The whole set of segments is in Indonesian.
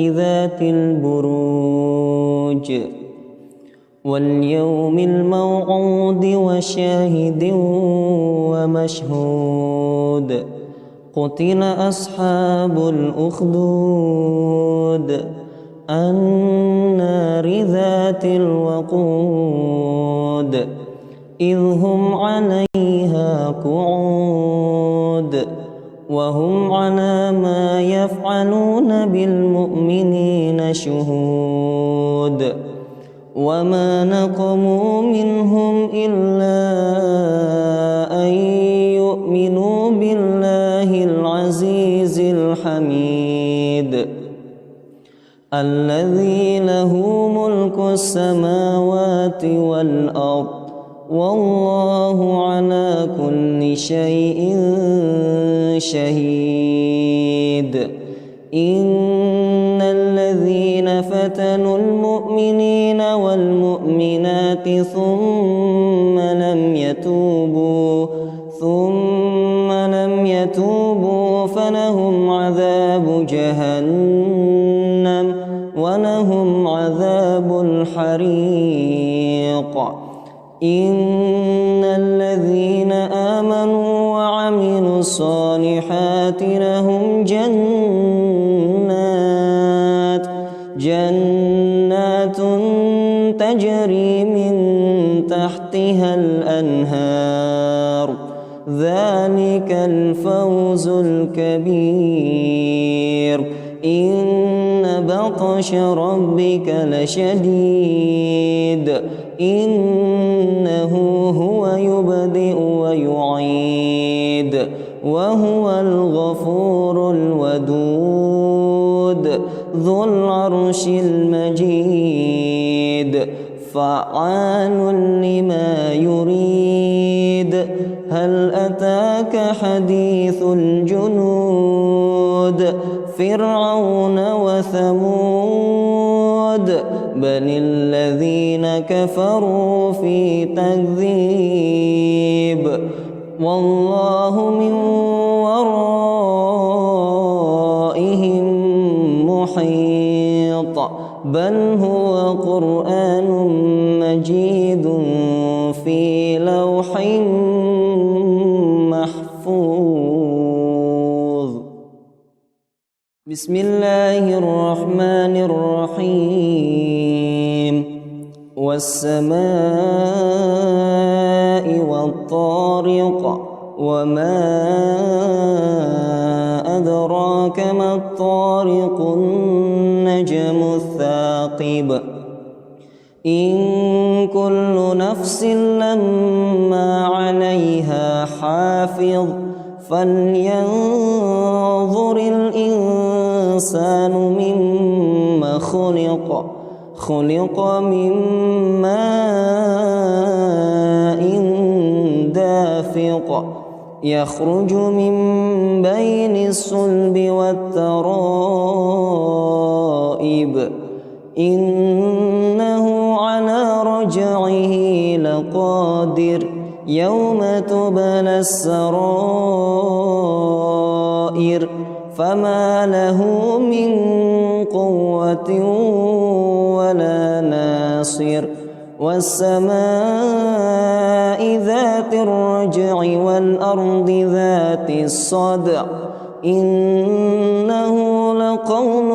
ذات البروج واليوم الموعود وشاهد ومشهود قتل أصحاب الأخدود النار ذات الوقود إذ هم عليها قعود وهم على ما يفعلون بالمؤمنين شهود وما نقموا منهم إلا أن يؤمنوا بالله العزيز الحميد الذي له ملك السماوات والأرض والله على كل شيء شهيد إن الذين فتنوا المؤمنين والمؤمنات ثم لم يتوبوا فلهم عذاب جهنم ولهم عذاب الحريق إن الذين آمنوا وعملوا الصالحات لهم جنات تجري من تحتها الأنهار ذلك الفوز الكبير إن بطش ربك لشديد إنه هو يبدئ ويعيد وهو الغفور الودود ذو العرش المجيد فعال لما يريد هل أتاك حديث الجنود فرعون وثمود بل الذين كفروا في تكذيب والله من ورائهم محيط بل هو قرآن مجيد في لوح محفوظ بسم الله الرحمن الرحيم والسماء والطارق وما أدراك ما الطارق النجم الثاقب إن كل نفس لما عليها حافظ فلينظر الإنسان مما خلق من ماء دافق يخرج من بين الصلب والترائب إنه على رجعه لقادر يوم تبلى السرائر فما له من قوة ولا ناصر والسماء ذات الرجع والأرض ذات الصدع إنه لقول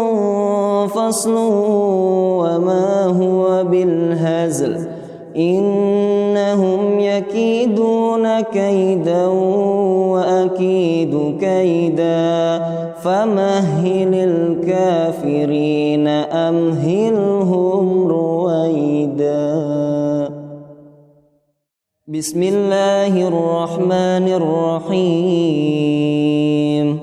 فصل وما هو بالهزل إنهم يكيدون كيدا وأكيد كيدا فمهل الكافرين أمهلهم رويدا بسم الله الرحمن الرحيم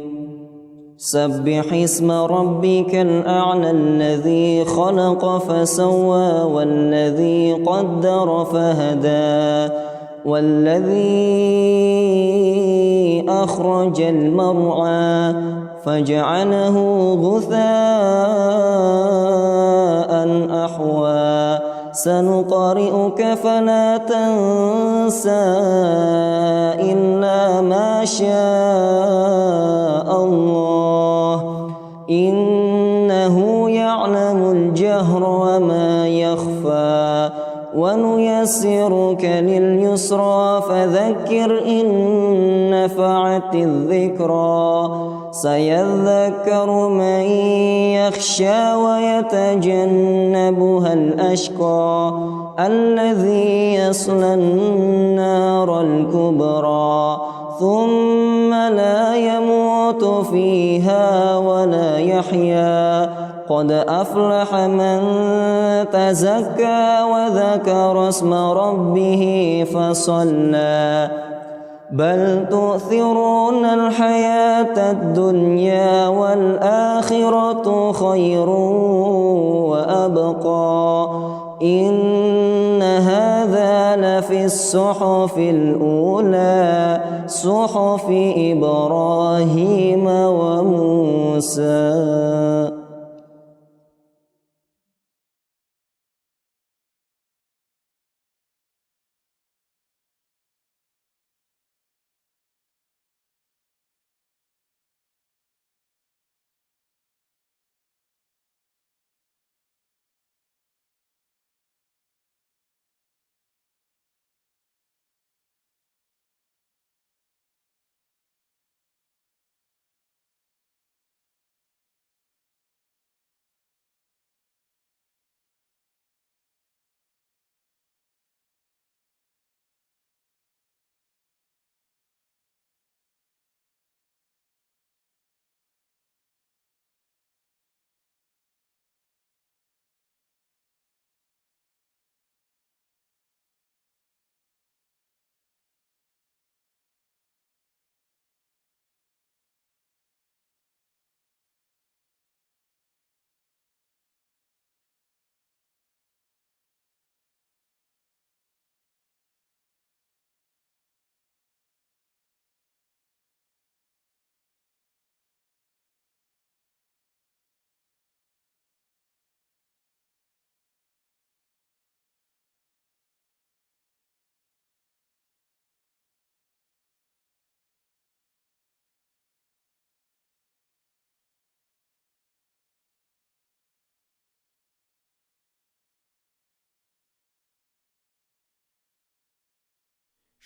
سبح اسم ربك الأعلى الذي خلق فسوى والذي قدر فهدى والذي أخرج المرعى فجعله غثاء أحوى سنقرئك فلا تنسى إلا ما شاء ونيسرك لليسرى فذكر إن نفعت الذكرى سيذكر من يخشى ويتجنبها الأشقى الذي يصلى النار الكبرى ثم لا يموت فيها ولا يحيا قد أفلح من تزكى وذكر اسم ربه فصلى بل تؤثرون الحياة الدنيا والآخرة خير وأبقى إن هذا لفي الصحف الأولى صحف إبراهيم وموسى.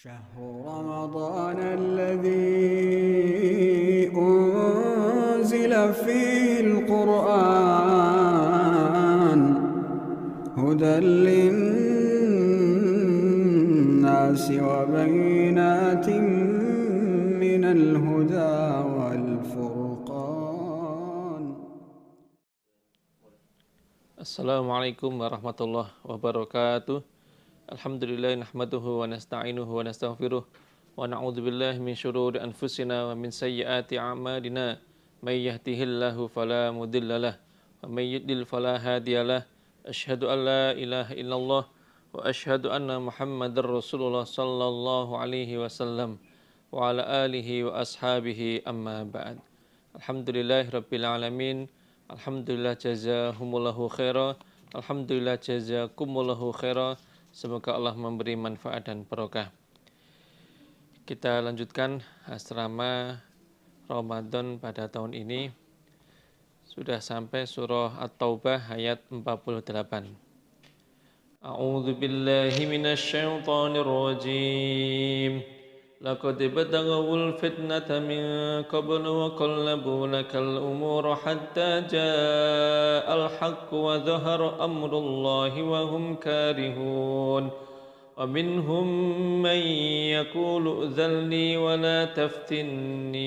شهر رمضان الذي أنزل فيه القرآن هدى للناس وبينات من الهدى والفرقان. Assalamualaikum warahmatullahi wabarakatuh. Alhamdulillah nahmaduhu wa nasta'inuhu wa nastaghfiruh wa na'udzubillahi min syururi anfusina wa min sayyiati a'malina may yahdihillahu fala mudhillalah wa may yudlil fala hadiyalah. Asyhadu an la ilaha illallah wa asyhadu anna Muhammadar Rasulullah sallallahu alaihi wasallam wa ala alihi wa ashabihi amma ba'd. Alhamdulillahirabbil alamin. Alhamdulillah jazahumullahu khaira. Alhamdulillah jazakumullahu khaira. Semoga Allah memberi manfaat dan barokah. Kita lanjutkan asrama Ramadan pada tahun ini. Sudah sampai surah At-Taubah ayat 48. A'udzu billahi minasy syaithanir rajim. Laqad badaghul fitnata min qablu wa qallabu lakal umura hatta ja'al haqq wa dhahara amrullahi wa hum karihun. Wa minhum man yaqulu udhalni wa la taftinni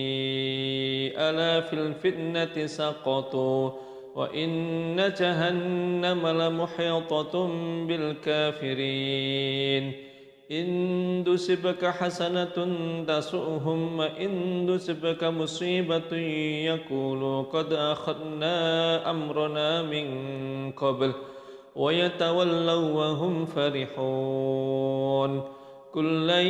ala fil fitnati saqatu wa inna jahannama la muhitatun bil kafirin. In tusibaka hasanatun tasu'hum wa in tusibaka musibatun yaqulu qad akhadna amrana min qabl wa yatawallaw wa hum farihun. Qul lan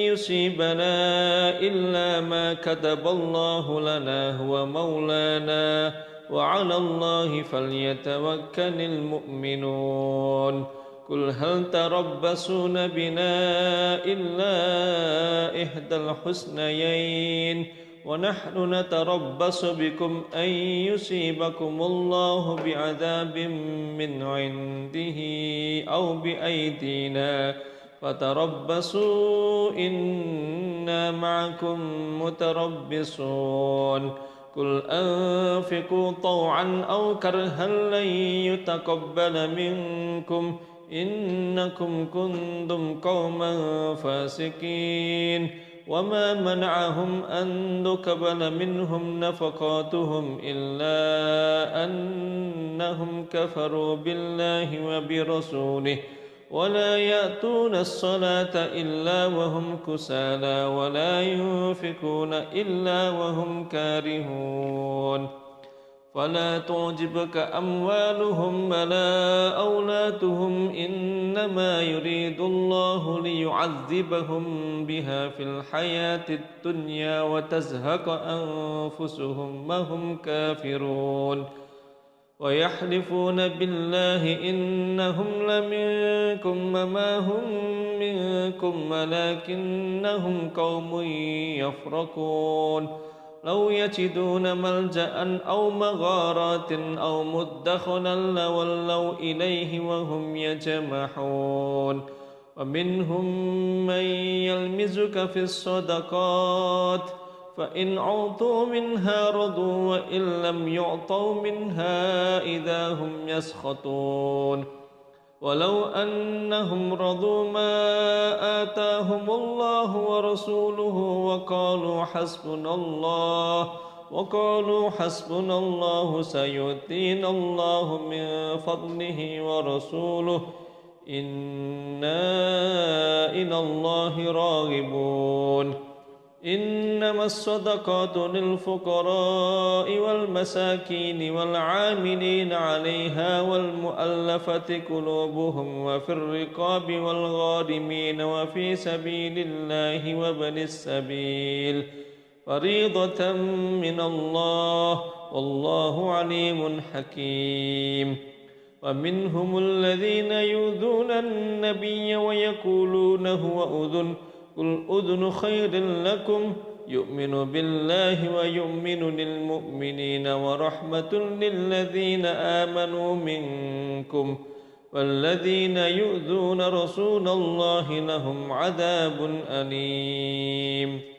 yusibana illa ma kataballahu lana huwa maulana wa 'ala Allahi falyatawakkalul mu'minun. Qul hal tarabbasuna bina illa ihdal husnayain wa nahnu natarabbasu bikum an yusibakumullahu bi'adzabin min 'indihi aw bi'aydina فتربصوا إنا معكم متربصون قل أنفقوا طوعا أو كرها لن يتقبل منكم إنكم كنتم قوما فاسقين وما منعهم أن تقبل منهم نفقاتهم إلا أنهم كفروا بالله وبرسوله ولا يأتون الصلاة إلا وهم كسالى ولا ينفقون إلا وهم كارهون فلا تعجبك أموالهم ولا أولادهم إنما يريد الله ليعذبهم بها في الحياة الدنيا وتزهق أنفسهم وهم كافرون ويحلفون بالله إنهم لمنكم وما هم منكم ولكنهم قوم يفرقون لو يجدون ملجأ أو مغارات أو مدخلا لولوا إليه وهم يجمحون ومنهم من يلمزك في الصدقات فإن أعطوا منها رضوا وإن لم يعطوا منها إذا هم يسخطون ولو أنهم رضوا ما آتاهم الله ورسوله وقالوا حسبنا الله سيؤتينا الله من فضله ورسوله إنا إلى الله راغبون إنما الصدقات للفقراء والمساكين والعاملين عليها والمؤلفة قلوبهم وفي الرقاب والغارمين وفي سبيل الله وابن السبيل فريضة من الله والله عليم حكيم ومنهم الذين يؤذون النبي ويقولون هو أذن قل أذن خير لكم يؤمن بالله ويؤمن للمؤمنين ورحمة للذين آمنوا منكم والذين يؤذون رسول الله لهم عذاب أليم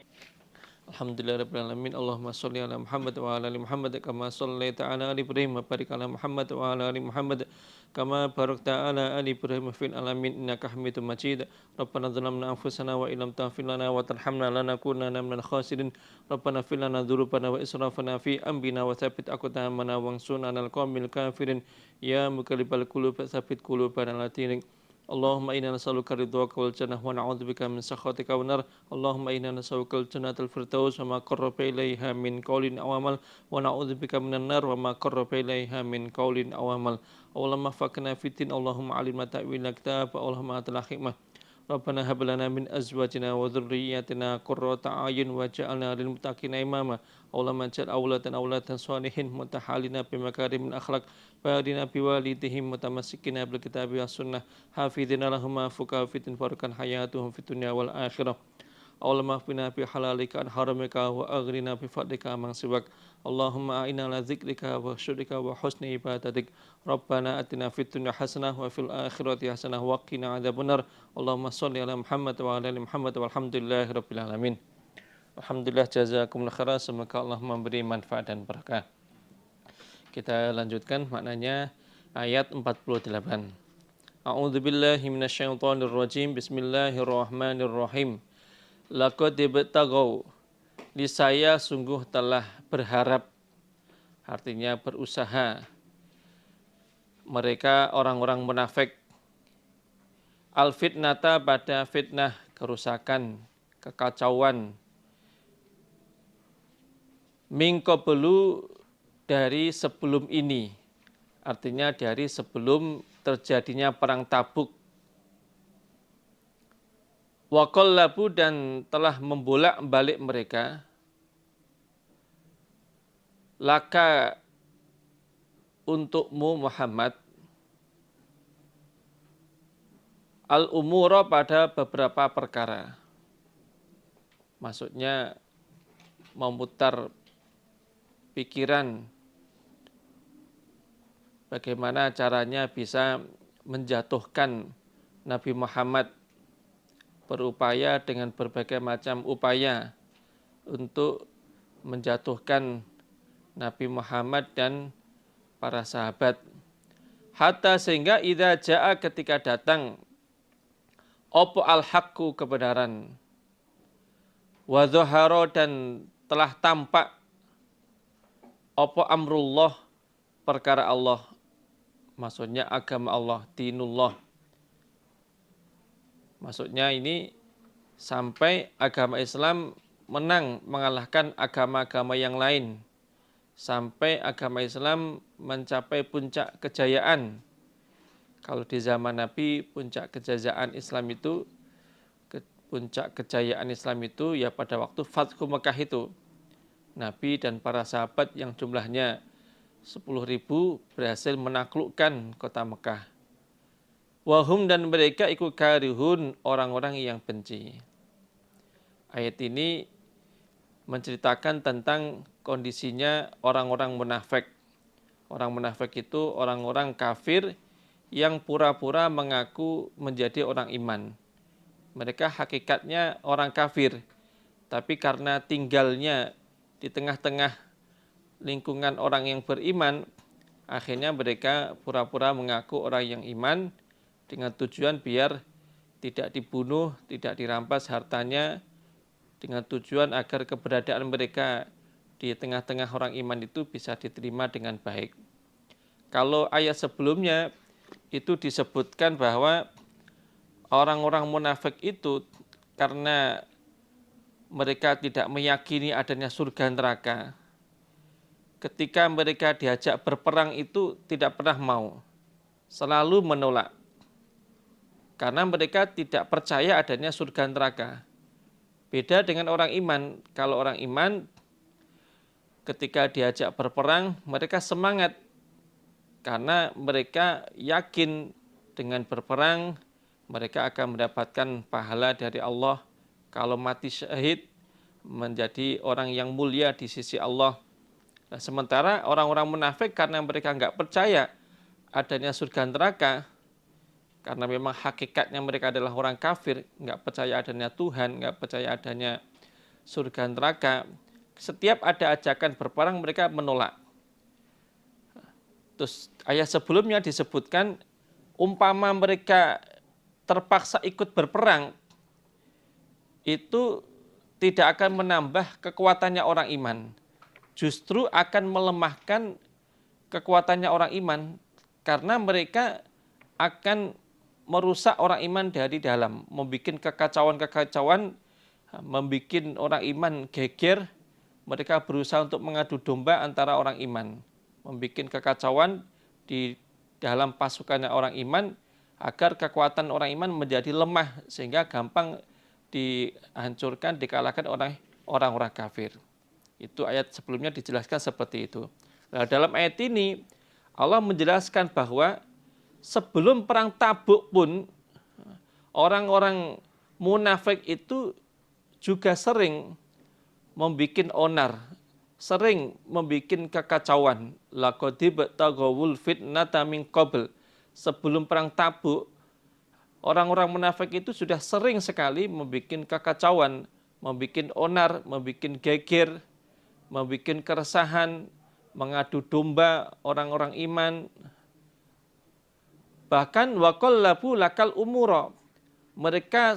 Alhamdulillahirrahmanirrahim. Allahumma salli ala Muhammad wa ala ali Muhammad kama sallaita ala ali Ibrahim wa barik ala Muhammad wa ala ali Muhammad kama barakta ala ali Ibrahim fil alamin innaka Hamidum Majid. Rabbana zalamna anfusana wa illam taghfir lana wa tarhamna lanakunanna minal khasirin. Rabbana fir lana dzunubana wa israfana fi amrina wa tsabbit aqdamana wansurna 'alal qaumil kafirin. Ya muqallibal qulub tsabbit qulubana ala dinik. Allahumma inna nas'aluka ridwaka wal jannah wa na'udzubika min sakhatika wan nar. Allahumma inna nas'aluka al jannatal firdaus wa ma qarraba ilaiha min qaulin aw amal wa na'udzubika minan nar wa ma qarraba ilaiha min qaulin aw amal. Allahumma faqina fitin Allahumma alimna ta'wil kitab Allahumma atina hikmah. Rabbana hab lana min azwajina wa dhurriyyatina qurrata a'yun waj'alna lil muttaqina imama. Allahumma ja'al auladan shalihin mutahalina bi makarimil akhlaq fa'adina bi walidihim mutamassikina bil kitabi was sunnah hafidina lahum fuqa fitin farakan hayatuhum fid dunya wal akhirah. Allahumma qina bi halalika an haramika wa aghrina bi fadlika man siwak. Allahumma a'inna ala dzikrika wa syukrika wa husni ibadatik. Rabbana atina fid dunya hasanah wa fil akhirati hasanah wa qina adzabannar. Allahumma shalli ala Muhammad wa ala ali Muhammad walhamdulillahi rabbil alamin. Alhamdulillah jazakumullah khairan, semoga Allah memberi manfaat dan berkah. Kita lanjutkan maknanya ayat 48. A'udzubillahi minasyaitonir rajim. Bismillahirrahmanirrahim. Laqad ibtaghaw, niscaya sungguh telah berharap, artinya berusaha, mereka orang-orang munafik, al-fitnata pada fitnah, kerusakan, kekacauan, min qablu dari sebelum ini, artinya dari sebelum terjadinya perang Tabuk. Wa qallabu, dan telah membolak-balik mereka, laka untukmu Muhammad, al-umura pada beberapa perkara. Maksudnya memutar pikiran bagaimana caranya bisa menjatuhkan Nabi Muhammad berupaya dengan berbagai macam upaya untuk menjatuhkan Nabi Muhammad dan para sahabat. Hatta sehingga idza jaa ketika datang opo al-haqqu kebenaran, wa dhahara dan telah tampak opo amrullah perkara Allah, maksudnya agama Allah, dinullah. Maksudnya ini sampai agama Islam menang mengalahkan agama-agama yang lain. Sampai agama Islam mencapai puncak kejayaan. Kalau di zaman Nabi puncak kejayaan Islam itu, puncak kejayaan Islam itu ya pada waktu Fathu Mekah itu. Nabi dan para sahabat yang jumlahnya 10.000 berhasil menaklukkan kota Mekah. Wahum dan mereka ikut karihun, orang-orang yang benci. Ayat ini menceritakan tentang kondisinya orang-orang munafik. Orang munafik itu orang-orang kafir yang pura-pura mengaku menjadi orang iman. Mereka hakikatnya orang kafir, tapi karena tinggalnya di tengah-tengah lingkungan orang yang beriman, akhirnya mereka pura-pura mengaku orang yang iman dengan tujuan biar tidak dibunuh, tidak dirampas hartanya, dengan tujuan agar keberadaan mereka di tengah-tengah orang iman itu bisa diterima dengan baik. Kalau ayat sebelumnya itu disebutkan bahwa orang-orang munafik itu karena mereka tidak meyakini adanya surga neraka, ketika mereka diajak berperang itu tidak pernah mau, selalu menolak. Karena mereka tidak percaya adanya surga neraka. Beda dengan orang iman. Kalau orang iman ketika diajak berperang, mereka semangat. Karena mereka yakin dengan berperang, mereka akan mendapatkan pahala dari Allah. Kalau mati syahid, menjadi orang yang mulia di sisi Allah. Nah, sementara orang-orang munafik karena mereka nggak percaya adanya surga neraka, karena memang hakikatnya mereka adalah orang kafir, nggak percaya adanya Tuhan, nggak percaya adanya surga neraka. Setiap ada ajakan berperang mereka menolak. Terus ayat sebelumnya disebutkan umpama mereka terpaksa ikut berperang, itu tidak akan menambah kekuatannya orang iman. Justru akan melemahkan kekuatannya orang iman, karena mereka akan merusak orang iman dari dalam, membuat kekacauan-kekacauan, membuat orang iman geger. Mereka berusaha untuk mengadu domba antara orang iman, membuat kekacauan di dalam pasukannya orang iman, agar kekuatan orang iman menjadi lemah, sehingga gampang dihancurkan, dikalahkan oleh orang-orang kafir. Itu ayat sebelumnya dijelaskan seperti itu. Nah, dalam ayat ini Allah menjelaskan bahwa sebelum perang Tabuk pun orang-orang munafik itu juga sering membuat onar, sering membuat kekacauan. Laqad ibtaghawul fitnata min qabl. Sebelum perang Tabuk, orang-orang munafik itu sudah sering sekali membuat kekacauan, membuat onar, membuat geger, membuat keresahan, mengadu domba orang-orang iman. Bahkan waqallabu lakal umura, mereka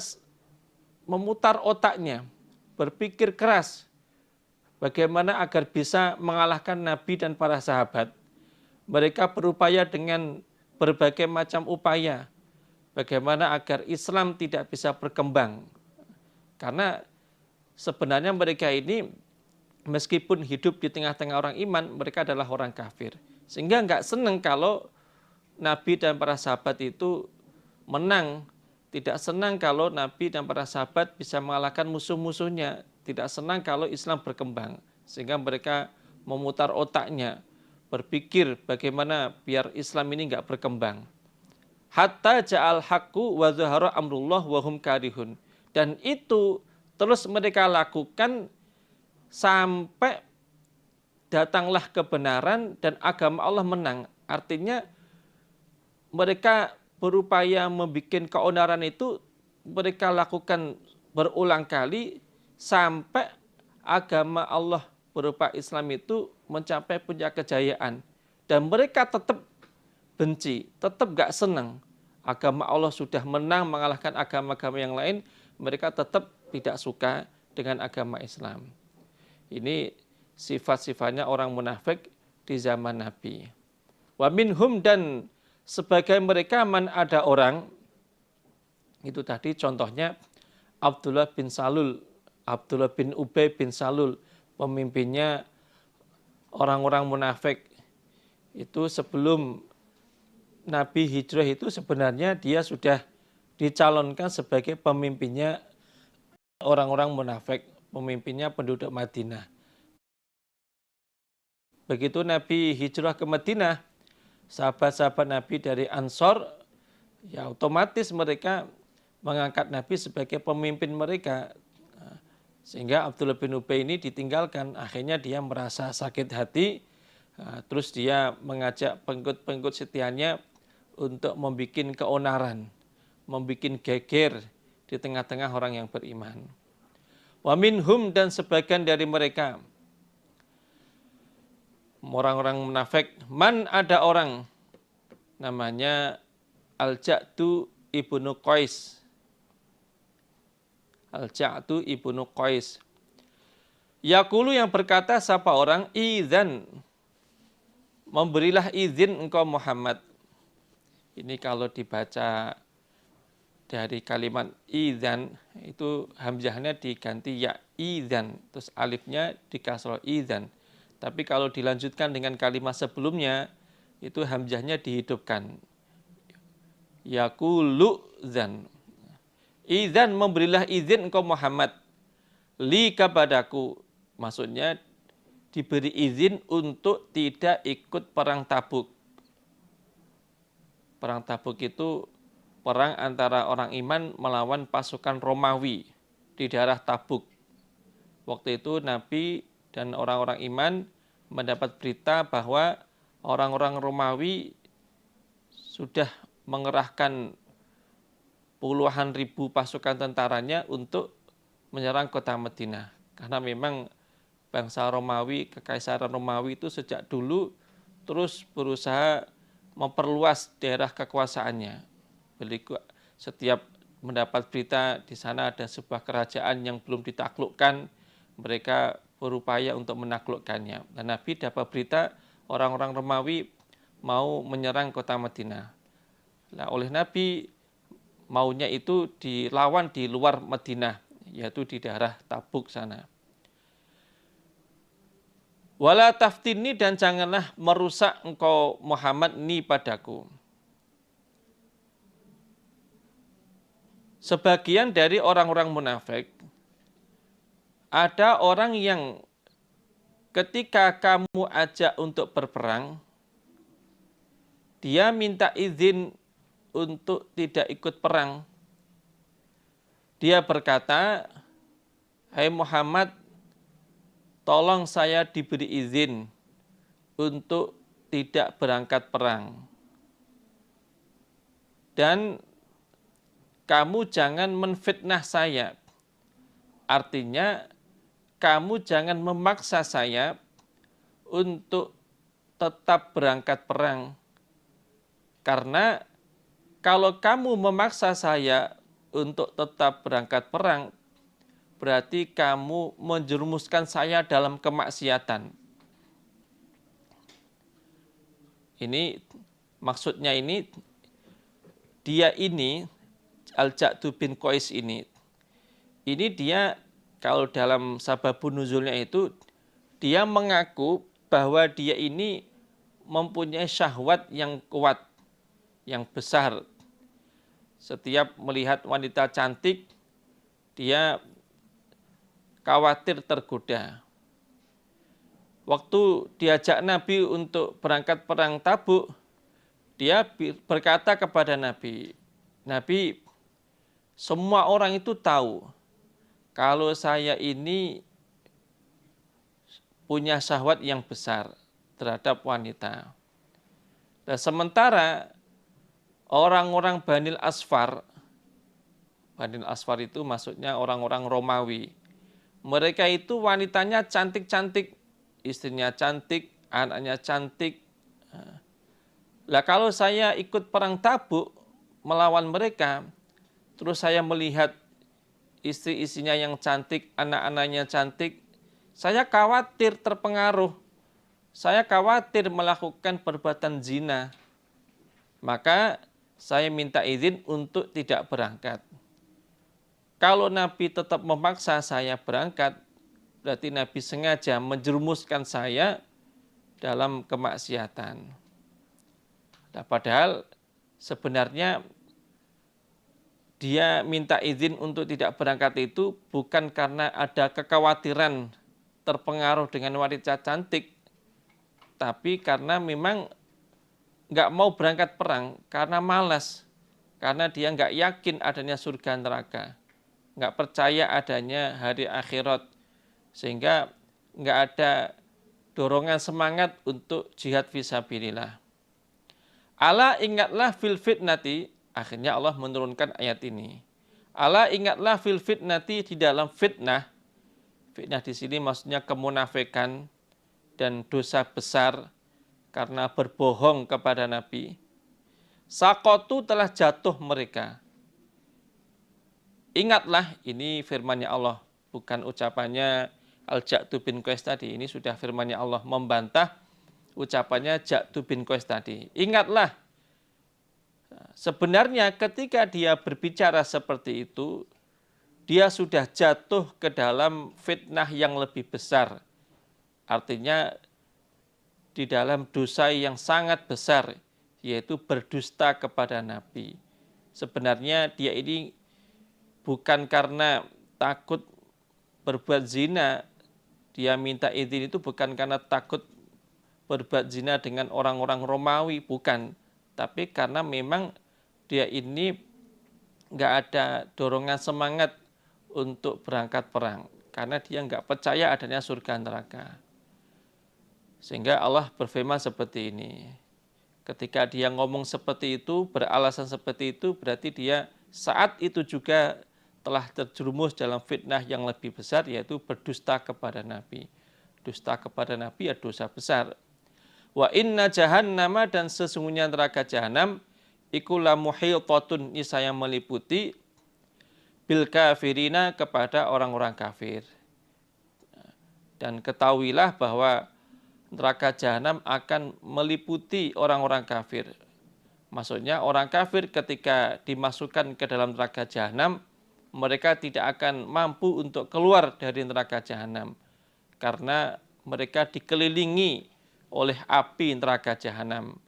memutar otaknya, berpikir keras bagaimana agar bisa mengalahkan Nabi dan para sahabat. Mereka berupaya dengan berbagai macam upaya bagaimana agar Islam tidak bisa berkembang. Karena sebenarnya mereka ini meskipun hidup di tengah-tengah orang iman, mereka adalah orang kafir. Sehingga nggak senang kalau Nabi dan para sahabat itu menang. Tidak senang kalau Nabi dan para sahabat bisa mengalahkan musuh-musuhnya. Tidak senang kalau Islam berkembang. Sehingga mereka memutar otaknya, berpikir bagaimana biar Islam ini nggak berkembang. Hatta ja'al haqqu wa dhahara amrullah wa hum karihun. Dan itu terus mereka lakukan sampai datanglah kebenaran dan agama Allah menang. Artinya mereka berupaya membuat keonaran itu mereka lakukan berulang kali sampai agama Allah berupa Islam itu mencapai puncak kejayaan. Dan mereka tetap benci, tetap gak senang. Agama Allah sudah menang mengalahkan agama-agama yang lain, mereka tetap tidak suka dengan agama Islam. Ini sifat-sifatnya orang munafik di zaman Nabi. Wa minhum, dan sebagai mereka man ada orang, itu tadi contohnya Abdullah bin Salul, Abdullah bin Ubay bin Salul, pemimpinnya orang-orang munafik. Itu sebelum Nabi hijrah itu sebenarnya dia sudah dicalonkan sebagai pemimpinnya orang-orang munafik, pemimpinnya penduduk Madinah. Begitu Nabi hijrah ke Madinah, sahabat-sahabat Nabi dari Ansor, ya otomatis mereka mengangkat Nabi sebagai pemimpin mereka. Sehingga Abdullah bin Ubay ini ditinggalkan, akhirnya dia merasa sakit hati, terus dia mengajak pengikut-pengikut setianya untuk membuat keonaran, membuat geger di tengah-tengah orang yang beriman. Wa minhum, dan sebagian dari mereka, orang-orang munafik, man ada orang, namanya Al-Ja'du ibnu Qais. Al-Ja'du ibnu Qais. Yaqulu, yang berkata siapa orang, idzan, memberilah izin engkau Muhammad. Ini kalau dibaca dari kalimat idzan, itu hamzahnya diganti ya idzan, terus alifnya dikasroh idzan. Tapi kalau dilanjutkan dengan kalimat sebelumnya, itu hamzahnya dihidupkan. Yaqulu dzan. Idzan, memberilah izin engkau Muhammad. Li, kepadaku. Maksudnya diberi izin untuk tidak ikut perang Tabuk. Perang Tabuk itu perang antara orang iman melawan pasukan Romawi di daerah Tabuk. Waktu itu Nabi dan orang-orang iman mendapat berita bahwa orang-orang Romawi sudah mengerahkan puluhan ribu pasukan tentaranya untuk menyerang kota Madinah. Karena memang bangsa Romawi, kekaisaran Romawi itu sejak dulu terus berusaha memperluas daerah kekuasaannya. Beliau setiap mendapat berita di sana ada sebuah kerajaan yang belum ditaklukkan, mereka berupaya untuk menaklukkannya. Dan Nabi dapat berita orang-orang Romawi mau menyerang kota Madinah. Nah, oleh Nabi maunya itu dilawan di luar Madinah, yaitu di daerah Tabuk sana. Wala taftini, dan janganlah merusak engkau Muhammad ni padaku. Sebagian dari orang-orang munafik, ada orang yang ketika kamu ajak untuk berperang, dia minta izin untuk tidak ikut perang. Dia berkata, hai Muhammad, tolong saya diberi izin untuk tidak berangkat perang. Dan kamu jangan menfitnah saya. Artinya, kamu jangan memaksa saya untuk tetap berangkat perang. Karena kalau kamu memaksa saya untuk tetap berangkat perang, berarti kamu menjerumuskan saya dalam kemaksiatan. Ini maksudnya ini, dia ini, Al-Ja'du bin Qais ini dia kalau dalam sababun nuzulnya itu, dia mengaku bahwa dia ini mempunyai syahwat yang kuat, yang besar. Setiap melihat wanita cantik, dia khawatir tergoda. Waktu diajak Nabi untuk berangkat perang Tabuk, dia berkata kepada Nabi, Nabi, semua orang itu tahu kalau saya ini punya syahwat yang besar terhadap wanita. Dan sementara orang-orang Banil Asfar Bani Asfar itu maksudnya orang-orang Romawi. Mereka itu wanitanya cantik-cantik, istrinya cantik, anaknya cantik. Lah kalau saya ikut perang Tabuk melawan mereka, terus saya melihat istri-istrinya yang cantik, anak-anaknya cantik, saya khawatir terpengaruh. Saya khawatir melakukan perbuatan zina. Maka saya minta izin untuk tidak berangkat. Kalau Nabi tetap memaksa saya berangkat, berarti Nabi sengaja menjerumuskan saya dalam kemaksiatan. Nah, padahal sebenarnya dia minta izin untuk tidak berangkat itu bukan karena ada kekhawatiran terpengaruh dengan wanita cantik, tapi karena memang nggak mau berangkat perang karena malas, karena dia nggak yakin adanya surga neraka, nggak percaya adanya hari akhirat, sehingga nggak ada dorongan semangat untuk jihad fisabilillah. Ala ingatlah fil fitnati, akhirnya Allah menurunkan ayat ini. Ala ingatlah fil fitnati, di dalam fitnah. Fitnah di sini maksudnya kemunafikan dan dosa besar karena berbohong kepada Nabi. Sakotu telah jatuh mereka. Ingatlah, ini firman-Nya Allah, bukan ucapannya Al-Ja'du bin Qais tadi. Ini sudah firman-Nya Allah membantah ucapannya Ja'du bin Qais tadi. Ingatlah, sebenarnya ketika dia berbicara seperti itu, dia sudah jatuh ke dalam fitnah yang lebih besar. Artinya di dalam dosa yang sangat besar, yaitu berdusta kepada Nabi. Sebenarnya dia ini bukan karena takut berbuat zina, dia minta izin itu bukan karena takut berbuat zina dengan orang-orang Romawi, bukan. Tapi karena memang dia ini nggak ada dorongan semangat untuk berangkat perang, karena dia nggak percaya adanya surga neraka. Sehingga Allah berfirman seperti ini. Ketika dia ngomong seperti itu, beralasan seperti itu, berarti dia saat itu juga telah terjerumus dalam fitnah yang lebih besar, yaitu berdusta kepada Nabi. Dusta kepada Nabi ya dosa besar. Wa inna jahannama, dan sesungguhnya neraka jahanam, iku la muhitatun, niscaya meliputi bil kafirina, kepada orang-orang kafir. Dan ketahuilah bahwa neraka jahanam akan meliputi orang-orang kafir. Maksudnya orang kafir ketika dimasukkan ke dalam neraka jahanam, mereka tidak akan mampu untuk keluar dari neraka jahanam, karena mereka dikelilingi oleh api neraka jahanam.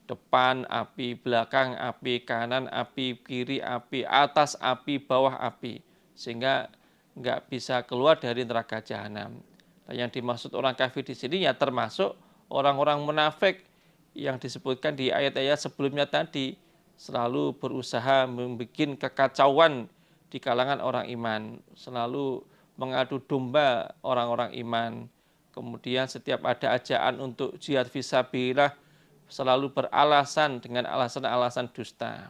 Depan api, belakang api, kanan api, kiri api, atas api, bawah api, sehingga nggak bisa keluar dari neraka jahanam. Nah, yang dimaksud orang kafir di sini ya termasuk orang-orang munafik yang disebutkan di ayat-ayat sebelumnya tadi, selalu berusaha membuat kekacauan di kalangan orang iman, selalu mengadu domba orang-orang iman. Kemudian setiap ada ajaan untuk jihad fisabilillah, selalu beralasan dengan alasan-alasan dusta.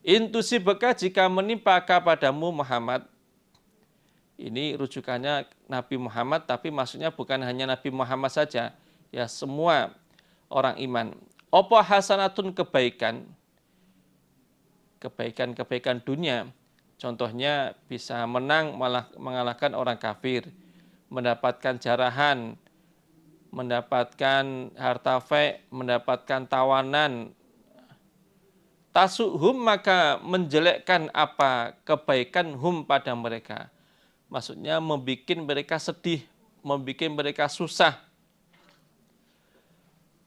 Intusibaka, jika menimpa kepadamu Muhammad, ini rujukannya Nabi Muhammad, tapi maksudnya bukan hanya Nabi Muhammad saja, ya semua orang iman. Opo hasanatun, kebaikan dunia, contohnya bisa menang malah mengalahkan orang kafir, mendapatkan jarahan, mendapatkan harta fe, mendapatkan tawanan. Tasuhum, maka menjelekkan apa kebaikan hum pada mereka. Maksudnya membuat mereka sedih, membuat mereka susah.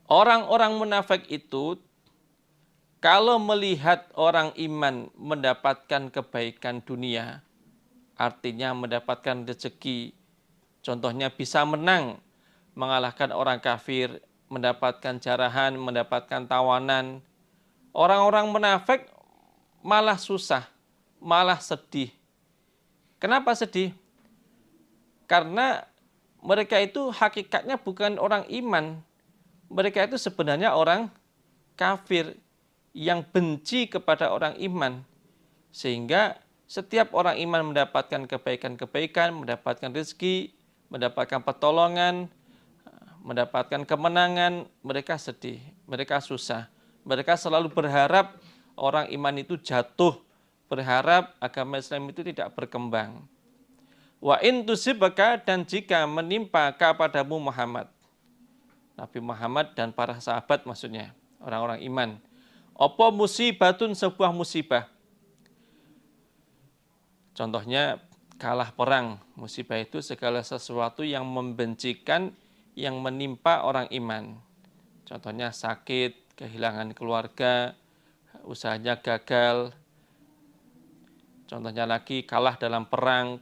Orang-orang munafik itu kalau melihat orang iman mendapatkan kebaikan dunia, artinya mendapatkan rezeki, contohnya bisa menang, mengalahkan orang kafir, mendapatkan jarahan, mendapatkan tawanan. Orang-orang munafik malah susah, malah sedih. Kenapa sedih? Karena mereka itu hakikatnya bukan orang iman. Mereka itu sebenarnya orang kafir yang benci kepada orang iman. Sehingga setiap orang iman mendapatkan kebaikan-kebaikan, mendapatkan rezeki, mendapatkan pertolongan, mendapatkan kemenangan, mereka sedih, mereka susah. Mereka selalu berharap orang iman itu jatuh, berharap agama Islam itu tidak berkembang. Wa in tusibaka, dan jika menimpa kepadamu Muhammad, Nabi Muhammad dan para sahabat maksudnya, orang-orang iman. Apa musibatun, sebuah musibah. Contohnya kalah perang. Musibah itu segala sesuatu yang membencikan, yang menimpa orang iman. Contohnya sakit, kehilangan keluarga, usahanya gagal. Contohnya lagi kalah dalam perang,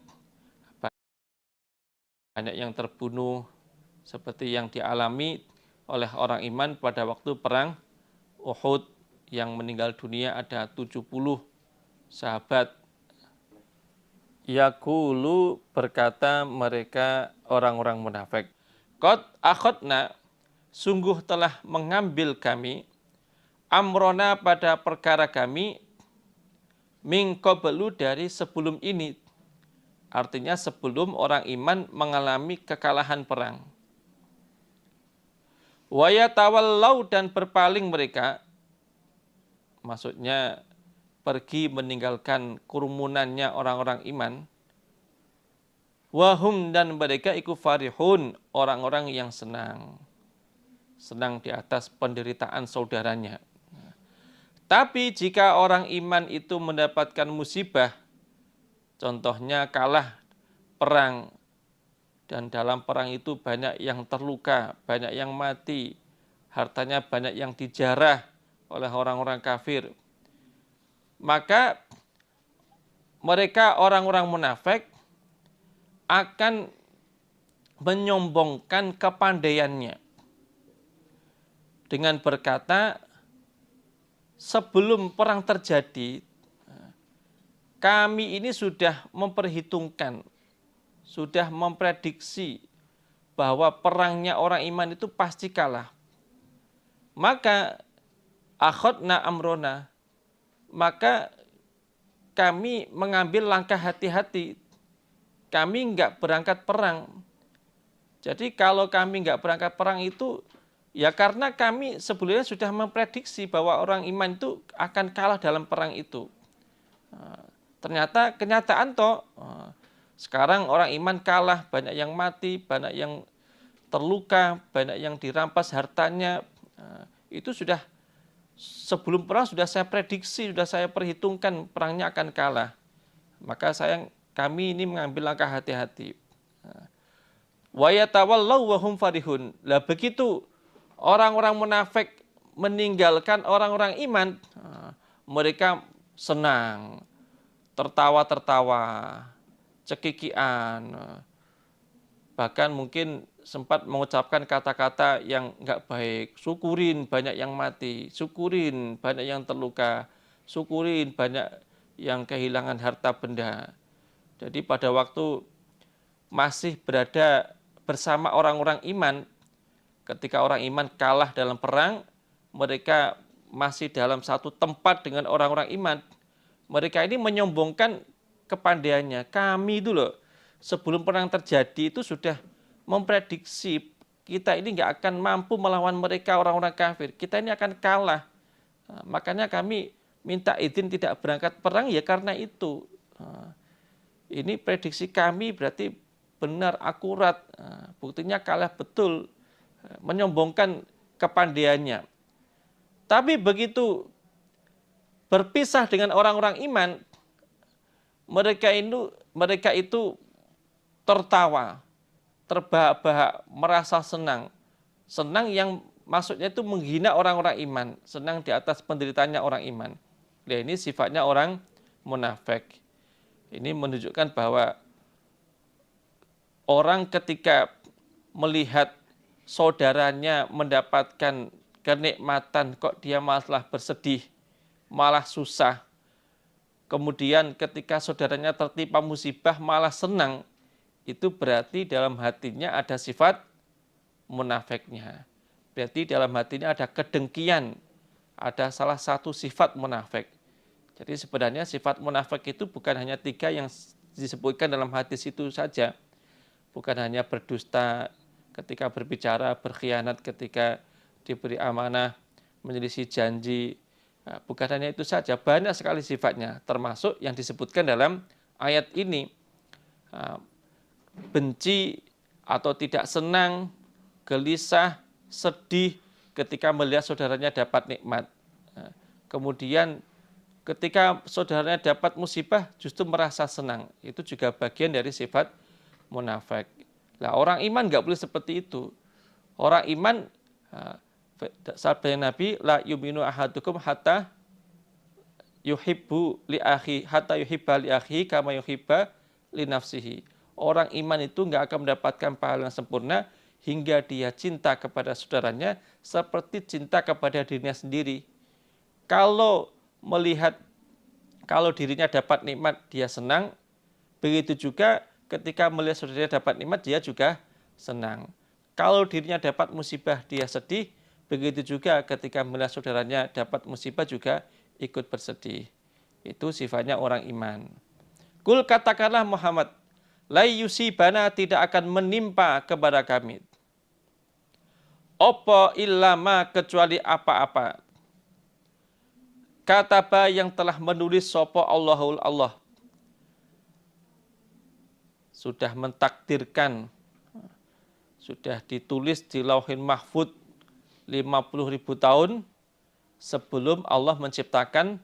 banyak yang terbunuh, seperti yang dialami oleh orang iman pada waktu perang Uhud, yang meninggal dunia ada 70 sahabat. Yaqulu, berkata mereka orang-orang munafik, qad akhadna, sungguh telah mengambil kami, amrona, pada perkara kami, min qablu, dari sebelum ini. Artinya sebelum orang iman mengalami kekalahan perang. Wa yatawallau, dan berpaling mereka, maksudnya pergi meninggalkan kerumunannya orang-orang iman. Wahum, dan mereka iku farihun, orang-orang yang senang. Senang di atas penderitaan saudaranya. Tapi jika orang iman itu mendapatkan musibah, contohnya kalah perang, dan dalam perang itu banyak yang terluka, banyak yang mati, hartanya banyak yang dijarah oleh orang-orang kafir, maka mereka orang-orang munafik akan menyombongkan kepandaiannya dengan berkata, sebelum perang terjadi, kami ini sudah memperhitungkan, sudah memprediksi bahwa perangnya orang iman itu pasti kalah. Maka akhadna amrona, maka kami mengambil langkah hati-hati. Kami enggak berangkat perang. Jadi kalau kami enggak berangkat perang itu, ya karena kami sebelumnya sudah memprediksi bahwa orang iman itu akan kalah dalam perang itu. Ternyata kenyataan toh, sekarang orang iman kalah, banyak yang mati, banyak yang terluka, banyak yang dirampas hartanya. Itu sudah sebelum perang sudah saya prediksi, sudah saya perhitungkan perangnya akan kalah. Maka kami ini mengambil langkah hati-hati. Wa yatawallau wa hum farihun. Lah begitu orang-orang munafik meninggalkan orang-orang iman, mereka senang, tertawa-tertawa, cekikian, bahkan mungkin sempat mengucapkan kata-kata yang enggak baik. Syukurin banyak yang mati, syukurin banyak yang terluka, syukurin banyak yang kehilangan harta benda. Jadi pada waktu masih berada bersama orang-orang iman, ketika orang iman kalah dalam perang, mereka masih dalam satu tempat dengan orang-orang iman, mereka ini menyombongkan kepandaiannya. Kami itu loh, sebelum perang terjadi itu sudah memprediksi kita ini nggak akan mampu melawan mereka orang-orang kafir. Kita ini akan kalah. Makanya kami minta izin tidak berangkat perang ya karena itu. Ini prediksi kami berarti benar, akurat. Buktinya kalah betul. Menyombongkan kepandaiannya. Tapi begitu berpisah dengan orang-orang iman, mereka itu tertawa, terbahak-bahak, merasa senang. Senang yang maksudnya itu menghina orang-orang iman, senang di atas penderitaannya orang iman. Nah, ini sifatnya orang munafik. Ini menunjukkan bahwa orang ketika melihat saudaranya mendapatkan kenikmatan, kok dia malah bersedih, malah susah. Kemudian ketika saudaranya tertimpa musibah malah senang, itu berarti dalam hatinya ada sifat munafiknya. Berarti dalam hatinya ada kedengkian, ada salah satu sifat munafik. Jadi sebenarnya sifat munafik itu bukan hanya 3 yang disebutkan dalam hadis itu saja. Bukan hanya berdusta ketika berbicara, berkhianat ketika diberi amanah, menyelisih janji. Nah, bukan hanya itu saja, banyak sekali sifatnya, termasuk yang disebutkan dalam ayat ini. Benci atau tidak senang, gelisah, sedih ketika melihat saudaranya dapat nikmat. Kemudian ketika saudaranya dapat musibah justru merasa senang. Itu juga bagian dari sifat munafik. Nah, orang iman nggak boleh seperti itu. Orang iman, sabda Nabi, la yuminu ahadukum hatta yuhibbu li akhi hatta yuhibba li akhi kama yuhibba li nafsihi. Orang iman itu nggak akan mendapatkan pahala yang sempurna hingga dia cinta kepada saudaranya seperti cinta kepada dirinya sendiri. Kalau dirinya dapat nikmat, dia senang. Begitu juga ketika melihat saudaranya dapat nikmat, dia juga senang. Kalau dirinya dapat musibah, dia sedih. Begitu juga ketika melihat saudaranya dapat musibah juga ikut bersedih. Itu sifatnya orang iman. Kul, katakanlah Muhammad, la yusibana, tidak akan menimpa kepada kami. Opo illama, kecuali apa-apa. Kataba, yang telah menulis sopo Allahul Allah. Sudah mentakdirkan, sudah ditulis di Lauhin Mahfud 50.000 tahun sebelum Allah menciptakan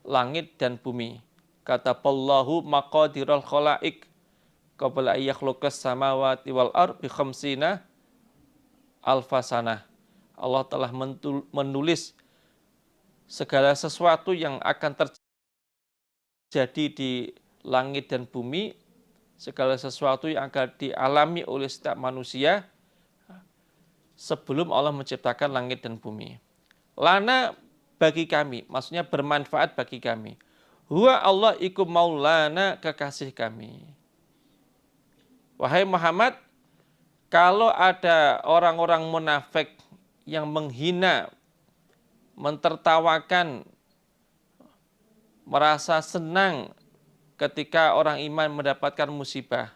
langit dan bumi. Kataballahu maqadirul khalaik qabla ayyakhlaqas samawati wal ard bi khamsina alfasanah. Allah telah menulis segala sesuatu yang akan terjadi di langit dan bumi, segala sesuatu yang akan dialami oleh setiap manusia sebelum Allah menciptakan langit dan bumi. Lana, bagi kami, maksudnya bermanfaat bagi kami. Huwa Allah iku maulana, kekasih kami. Wahai Muhammad, kalau ada orang-orang munafik yang menghina, mentertawakan, merasa senang ketika orang iman mendapatkan musibah,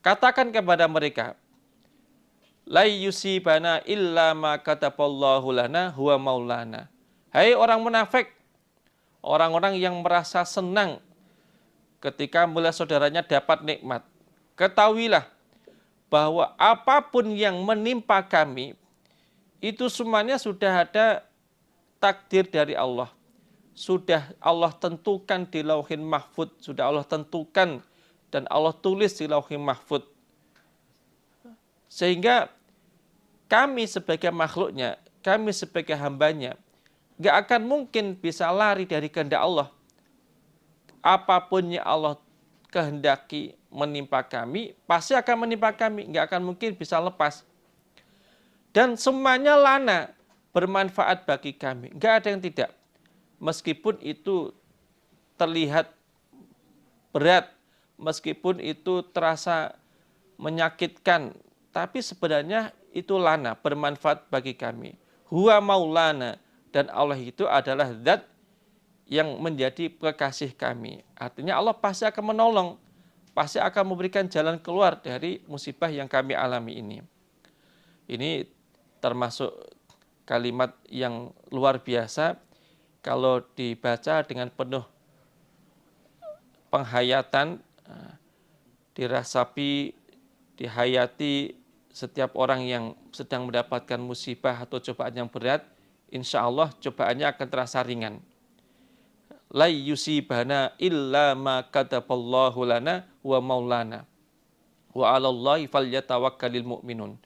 katakan kepada mereka, la yusibana illa ma kataballahu lana huwa maulana. Hai orang munafik, orang-orang yang merasa senang ketika melihat saudaranya dapat nikmat, ketahuilah bahwa apapun yang menimpa kami itu semuanya sudah ada takdir dari Allah. Sudah Allah tentukan di Lauhin Mahfud, sudah Allah tentukan dan Allah tulis di Lauhin Mahfud. Sehingga kami sebagai makhluknya, kami sebagai hambanya, gak akan mungkin bisa lari dari kehendak Allah. Apapun yang Allah kehendaki menimpa kami, pasti akan menimpa kami, gak akan mungkin bisa lepas. Dan semuanya lana, bermanfaat bagi kami, gak ada yang tidak. Meskipun itu terlihat berat, meskipun itu terasa menyakitkan, tapi sebenarnya itu lana, bermanfaat bagi kami. Huwa maulana, dan Allah itu adalah zat yang menjadi kekasih kami. Artinya Allah pasti akan menolong, pasti akan memberikan jalan keluar dari musibah yang kami alami ini. Ini termasuk kalimat yang luar biasa kalau dibaca dengan penuh penghayatan, dirasapi, dihayati setiap orang yang sedang mendapatkan musibah atau cobaan yang berat, insya Allah cobaannya akan terasa ringan. La yusibana illa ma kataballahu lana wa maulana wa 'alallahi falyatawakkalul mu'minun.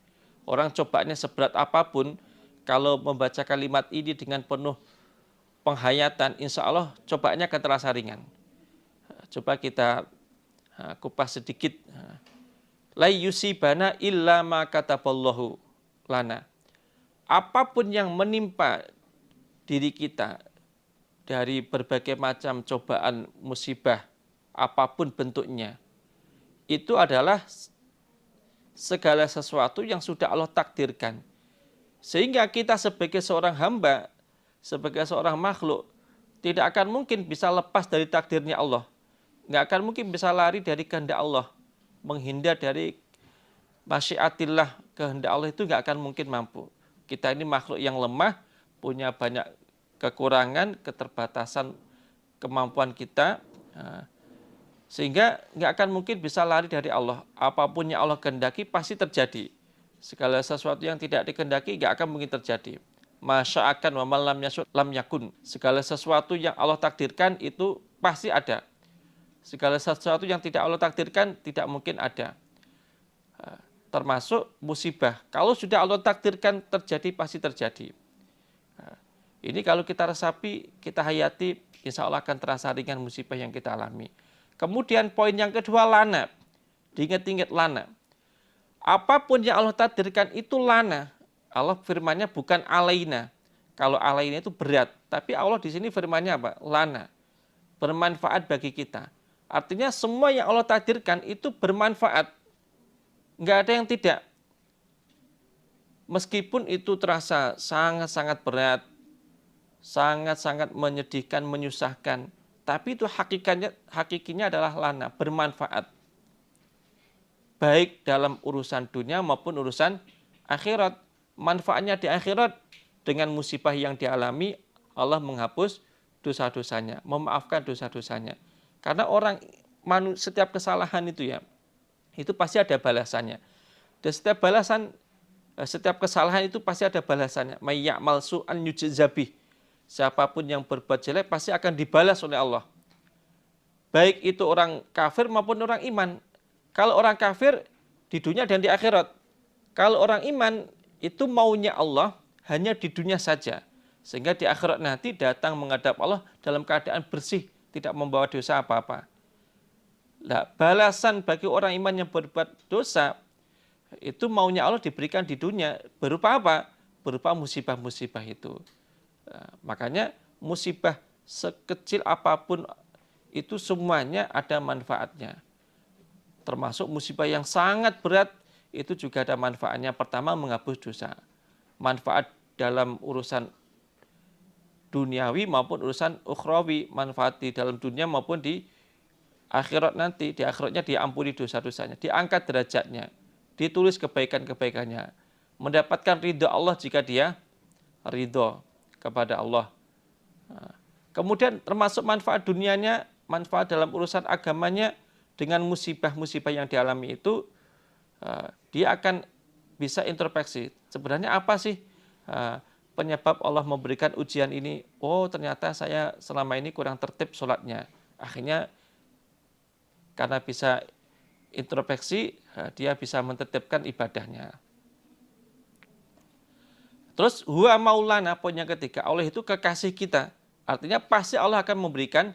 Orang cobaannya seberat apapun, kalau membaca kalimat ini dengan penuh penghayatan, insya Allah cobaannya akan terasa ringan. Coba kita kupas sedikit. La yusibana illa ma kataballahu lana. Apapun yang menimpa diri kita dari berbagai macam cobaan, musibah, apapun bentuknya, itu adalah segala sesuatu yang sudah Allah takdirkan. Sehingga kita sebagai seorang hamba, sebagai seorang makhluk, tidak akan mungkin bisa lepas dari takdirnya Allah. Nggak akan mungkin bisa lari dari kehendak Allah. Menghindar dari masyiatillah, kehendak Allah itu nggak akan mungkin mampu. Kita ini makhluk yang lemah, punya banyak kekurangan, keterbatasan kemampuan kita, sehingga nggak akan mungkin bisa lari dari Allah. Apapun yang Allah kehendaki pasti terjadi. Segala sesuatu yang tidak dikehendaki nggak akan mungkin terjadi. Masya'akan wa man lam yasha' lam yakun. Segala sesuatu yang Allah takdirkan itu pasti ada. Segala sesuatu yang tidak Allah takdirkan tidak mungkin ada. Termasuk musibah. Kalau sudah Allah takdirkan terjadi, pasti terjadi. Ini kalau kita resapi, kita hayati, insya Allah akan terasa ringan musibah yang kita alami. Kemudian poin yang kedua, lana. Diingat-ingat lana. Apapun yang Allah takdirkan itu lana. Allah firmannya bukan alaina. Kalau alaina itu berat. Tapi Allah di sini firmannya apa? Lana. Bermanfaat bagi kita. Artinya semua yang Allah takdirkan itu bermanfaat. Nggak ada yang tidak. Meskipun itu terasa sangat-sangat berat, sangat-sangat menyedihkan, menyusahkan, tapi itu hakikinya adalah lana, bermanfaat. Baik dalam urusan dunia maupun urusan akhirat. Manfaatnya di akhirat, dengan musibah yang dialami, Allah menghapus dosa-dosanya, memaafkan dosa-dosanya. Karena setiap kesalahan itu ya, itu pasti ada balasannya. Dan setiap kesalahan itu pasti ada balasannya. May ya'mal su'an yujzabih. Siapapun yang berbuat jelek pasti akan dibalas oleh Allah. Baik itu orang kafir maupun orang iman. Kalau orang kafir di dunia dan di akhirat. Kalau orang iman itu maunya Allah hanya di dunia saja. Sehingga di akhirat nanti datang menghadap Allah dalam keadaan bersih, tidak membawa dosa apa-apa. Nah, balasan bagi orang iman yang berbuat dosa itu maunya Allah diberikan di dunia. Berupa apa? Berupa musibah-musibah itu. Nah, makanya musibah sekecil apapun itu semuanya ada manfaatnya. Termasuk musibah yang sangat berat itu juga ada manfaatnya. Pertama, menghapus dosa. Manfaat dalam urusan duniawi maupun urusan ukhrawi. Manfaat di dalam dunia maupun di akhirat nanti. Di akhiratnya diampuni dosa-dosanya. Diangkat derajatnya. Ditulis kebaikan-kebaikannya. Mendapatkan ridha Allah jika dia ridha kepada Allah. Kemudian termasuk manfaat dunianya, manfaat dalam urusan agamanya, dengan musibah-musibah yang dialami itu, dia akan bisa introspeksi. Sebenarnya apa sih penyebab Allah memberikan ujian ini? Oh, ternyata saya selama ini kurang tertib sholatnya. Akhirnya karena bisa introspeksi, dia bisa mentertibkan ibadahnya. Terus huwa maulana, poin yang ketiga, Allah itu kekasih kita. Artinya pasti Allah akan memberikan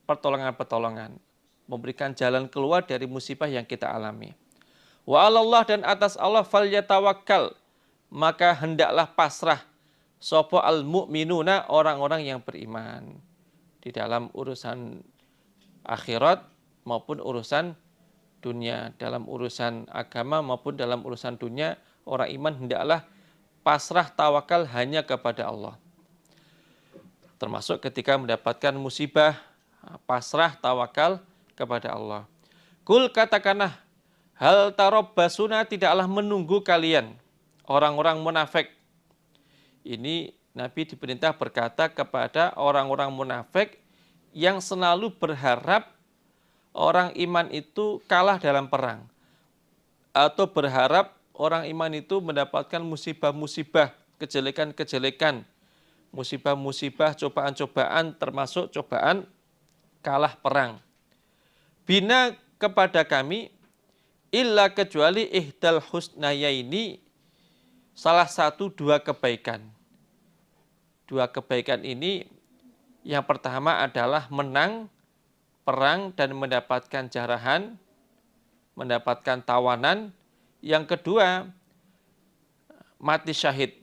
pertolongan-pertolongan, memberikan jalan keluar dari musibah yang kita alami. Wa 'alallah, dan atas Allah falyatawakkal, maka hendaklah pasrah sapa al mu'minuna, orang-orang yang beriman, di dalam urusan akhirat maupun urusan dunia. Dalam urusan agama maupun dalam urusan dunia, orang iman hendaklah pasrah tawakal hanya kepada Allah. Termasuk ketika mendapatkan musibah, pasrah tawakal kepada Allah. Kul, katakanlah, hal tarabbasuna, tidaklah menunggu kalian orang-orang munafik. Ini Nabi diperintah berkata kepada orang-orang munafik yang selalu berharap orang iman itu kalah dalam perang, atau berharap orang iman itu mendapatkan musibah-musibah, kejelekan-kejelekan, musibah-musibah, cobaan-cobaan, termasuk cobaan kalah perang. Bina, kepada kami, illa, kecuali ihdal husnayaini, salah satu dua kebaikan. Dua kebaikan ini, yang pertama adalah menang perang dan mendapatkan jarahan, mendapatkan tawanan. Yang kedua, mati syahid.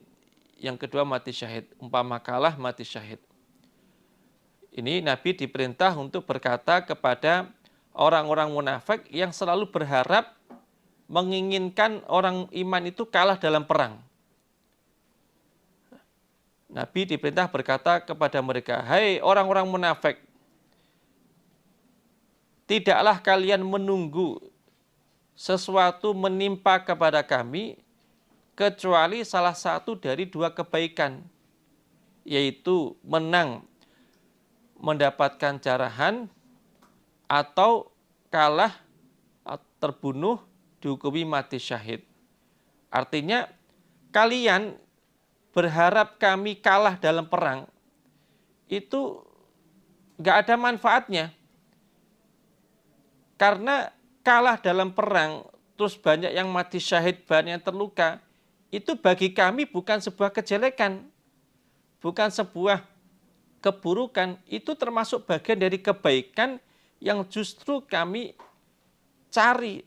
Yang kedua, mati syahid. Umpama kalah, mati syahid. Ini Nabi diperintah untuk berkata kepada orang-orang munafik yang selalu berharap, menginginkan orang iman itu kalah dalam perang. Nabi diperintah berkata kepada mereka, "Hai orang-orang munafik, tidaklah kalian menunggu sesuatu menimpa kepada kami kecuali salah satu dari dua kebaikan, yaitu menang mendapatkan jarahan atau kalah terbunuh dihukumi mati syahid." Artinya kalian berharap kami kalah dalam perang itu nggak ada manfaatnya, karena kalah dalam perang terus banyak yang mati syahid, banyak yang terluka, itu bagi kami bukan sebuah kejelekan, bukan sebuah keburukan, itu termasuk bagian dari kebaikan yang justru kami cari.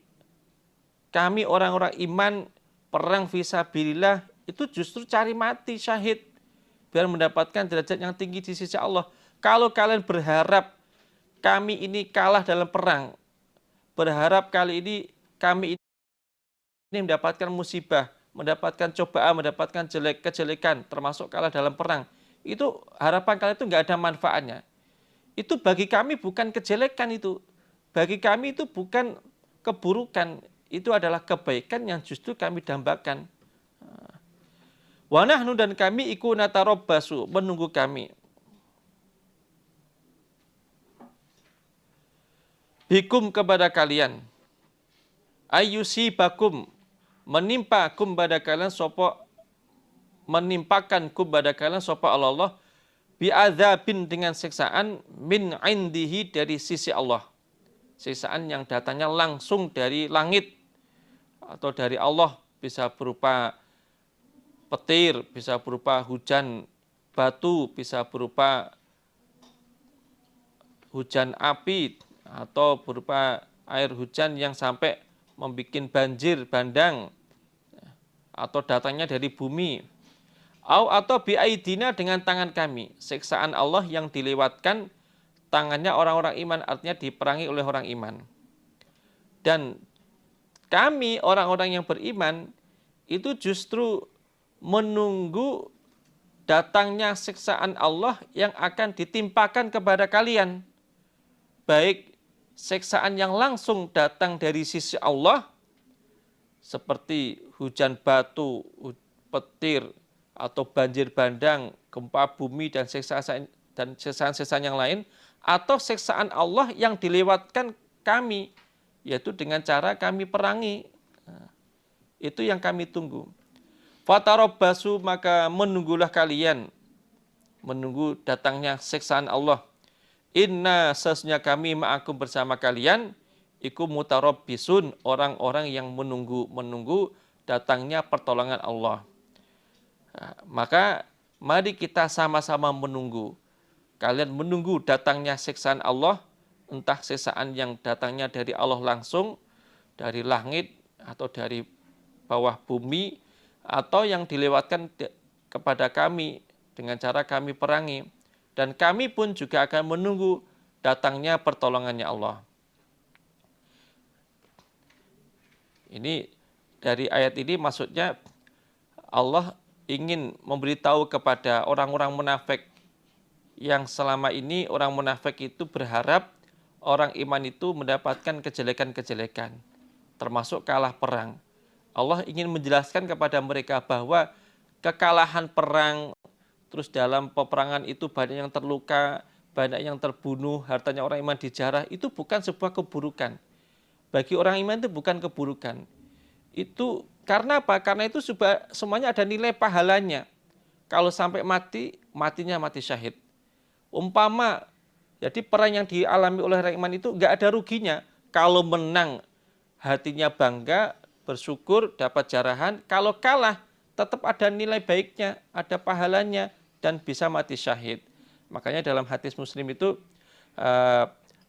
Kami orang-orang iman, perang fisabilillah itu justru cari mati syahid biar mendapatkan derajat yang tinggi di sisi Allah. Kalau kalian berharap kami ini kalah dalam perang, berharap kali ini kami ini mendapatkan musibah, mendapatkan cobaan, mendapatkan kejelekan, termasuk kalah dalam perang, itu harapan kalian itu nggak ada manfaatnya. Itu bagi kami bukan kejelekan, itu bagi kami itu bukan keburukan, itu adalah kebaikan yang justru kami dambakan. Wa nahnu, dan kami iku natarabbasu, menunggu kami. Bikum, kepada kalian. Ayyusibakum, menimpa kum pada kalian sopo, menimpakan kum pada kalian sopo Allah bi'adzabin, dengan siksaan min indihi, dari sisi Allah. Siksaan yang datangnya langsung dari langit atau dari Allah, bisa berupa petir, bisa berupa hujan batu, bisa berupa hujan api, atau berupa air hujan yang sampai membuat banjir bandang, atau datangnya dari bumi. Atau biaidina, dengan tangan kami, siksaan Allah yang dilewatkan tangannya orang-orang iman, artinya diperangi oleh orang iman. Dan kami orang-orang yang beriman itu justru menunggu datangnya siksaan Allah yang akan ditimpakan kepada kalian, baik siksaan yang langsung datang dari sisi Allah seperti hujan batu, petir, atau banjir bandang, gempa bumi, dan siksaan-siksaan yang lain, atau siksaan Allah yang dilewatkan kami, yaitu dengan cara kami perangi. Itu yang kami tunggu. Fatarabbasu, maka menunggulah kalian, menunggu datangnya siksaan Allah. Inna, sesungguhnya kami ma'akum, bersama kalian, iku mutarabbisun, orang-orang yang menunggu datangnya pertolongan Allah. Maka mari kita sama-sama menunggu. Kalian menunggu datangnya siksaan Allah, entah siksaan yang datangnya dari Allah langsung, dari langit, atau dari bawah bumi, atau yang dilewatkan kepada kami dengan cara kami perangi. Dan kami pun juga akan menunggu datangnya pertolongannya Allah. Ini dari ayat ini maksudnya Allah ingin memberitahu kepada orang-orang munafik yang selama ini orang munafik itu berharap orang iman itu mendapatkan kejelekan-kejelekan, termasuk kalah perang. Allah ingin menjelaskan kepada mereka bahwa kekalahan perang, terus dalam peperangan itu banyak yang terluka, banyak yang terbunuh, hartanya orang iman dijarah, itu bukan sebuah keburukan. Bagi orang iman itu bukan keburukan. Itu karena apa? Karena itu semuanya ada nilai pahalanya. Kalau sampai mati, matinya mati syahid. Umpama, jadi perang yang dialami oleh orang iman itu nggak ada ruginya. Kalau menang, hatinya bangga, bersyukur, dapat jarahan. Kalau kalah, tetap ada nilai baiknya, ada pahalanya, dan bisa mati syahid. Makanya dalam hadis Muslim itu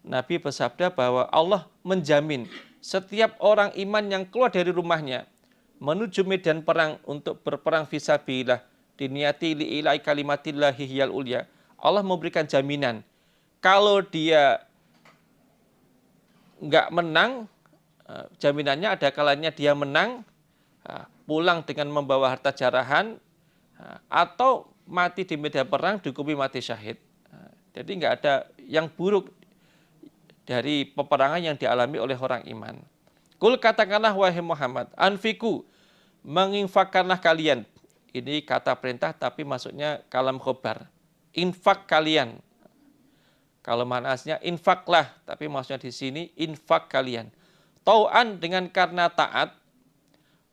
Nabi bersabda bahwa Allah menjamin setiap orang iman yang keluar dari rumahnya menuju medan perang untuk berperang fisabilillah, diniati li'ilai kalimatillahi hiyal ulya. Allah memberikan jaminan kalau dia nggak menang, jaminannya ada kalanya dia menang, pulang dengan membawa harta jarahan, atau mati di medan perang dihukumi mati syahid. Jadi nggak ada yang buruk dari peperangan yang dialami oleh orang iman. Kul katakanlah wahai Muhammad, anfiku, menginfakkanlah kalian. Ini kata perintah tapi maksudnya kalam khobar. Infak kalian. Kalau manasnya infaklah, tapi maksudnya di sini infak kalian. Tau'an dengan karena taat,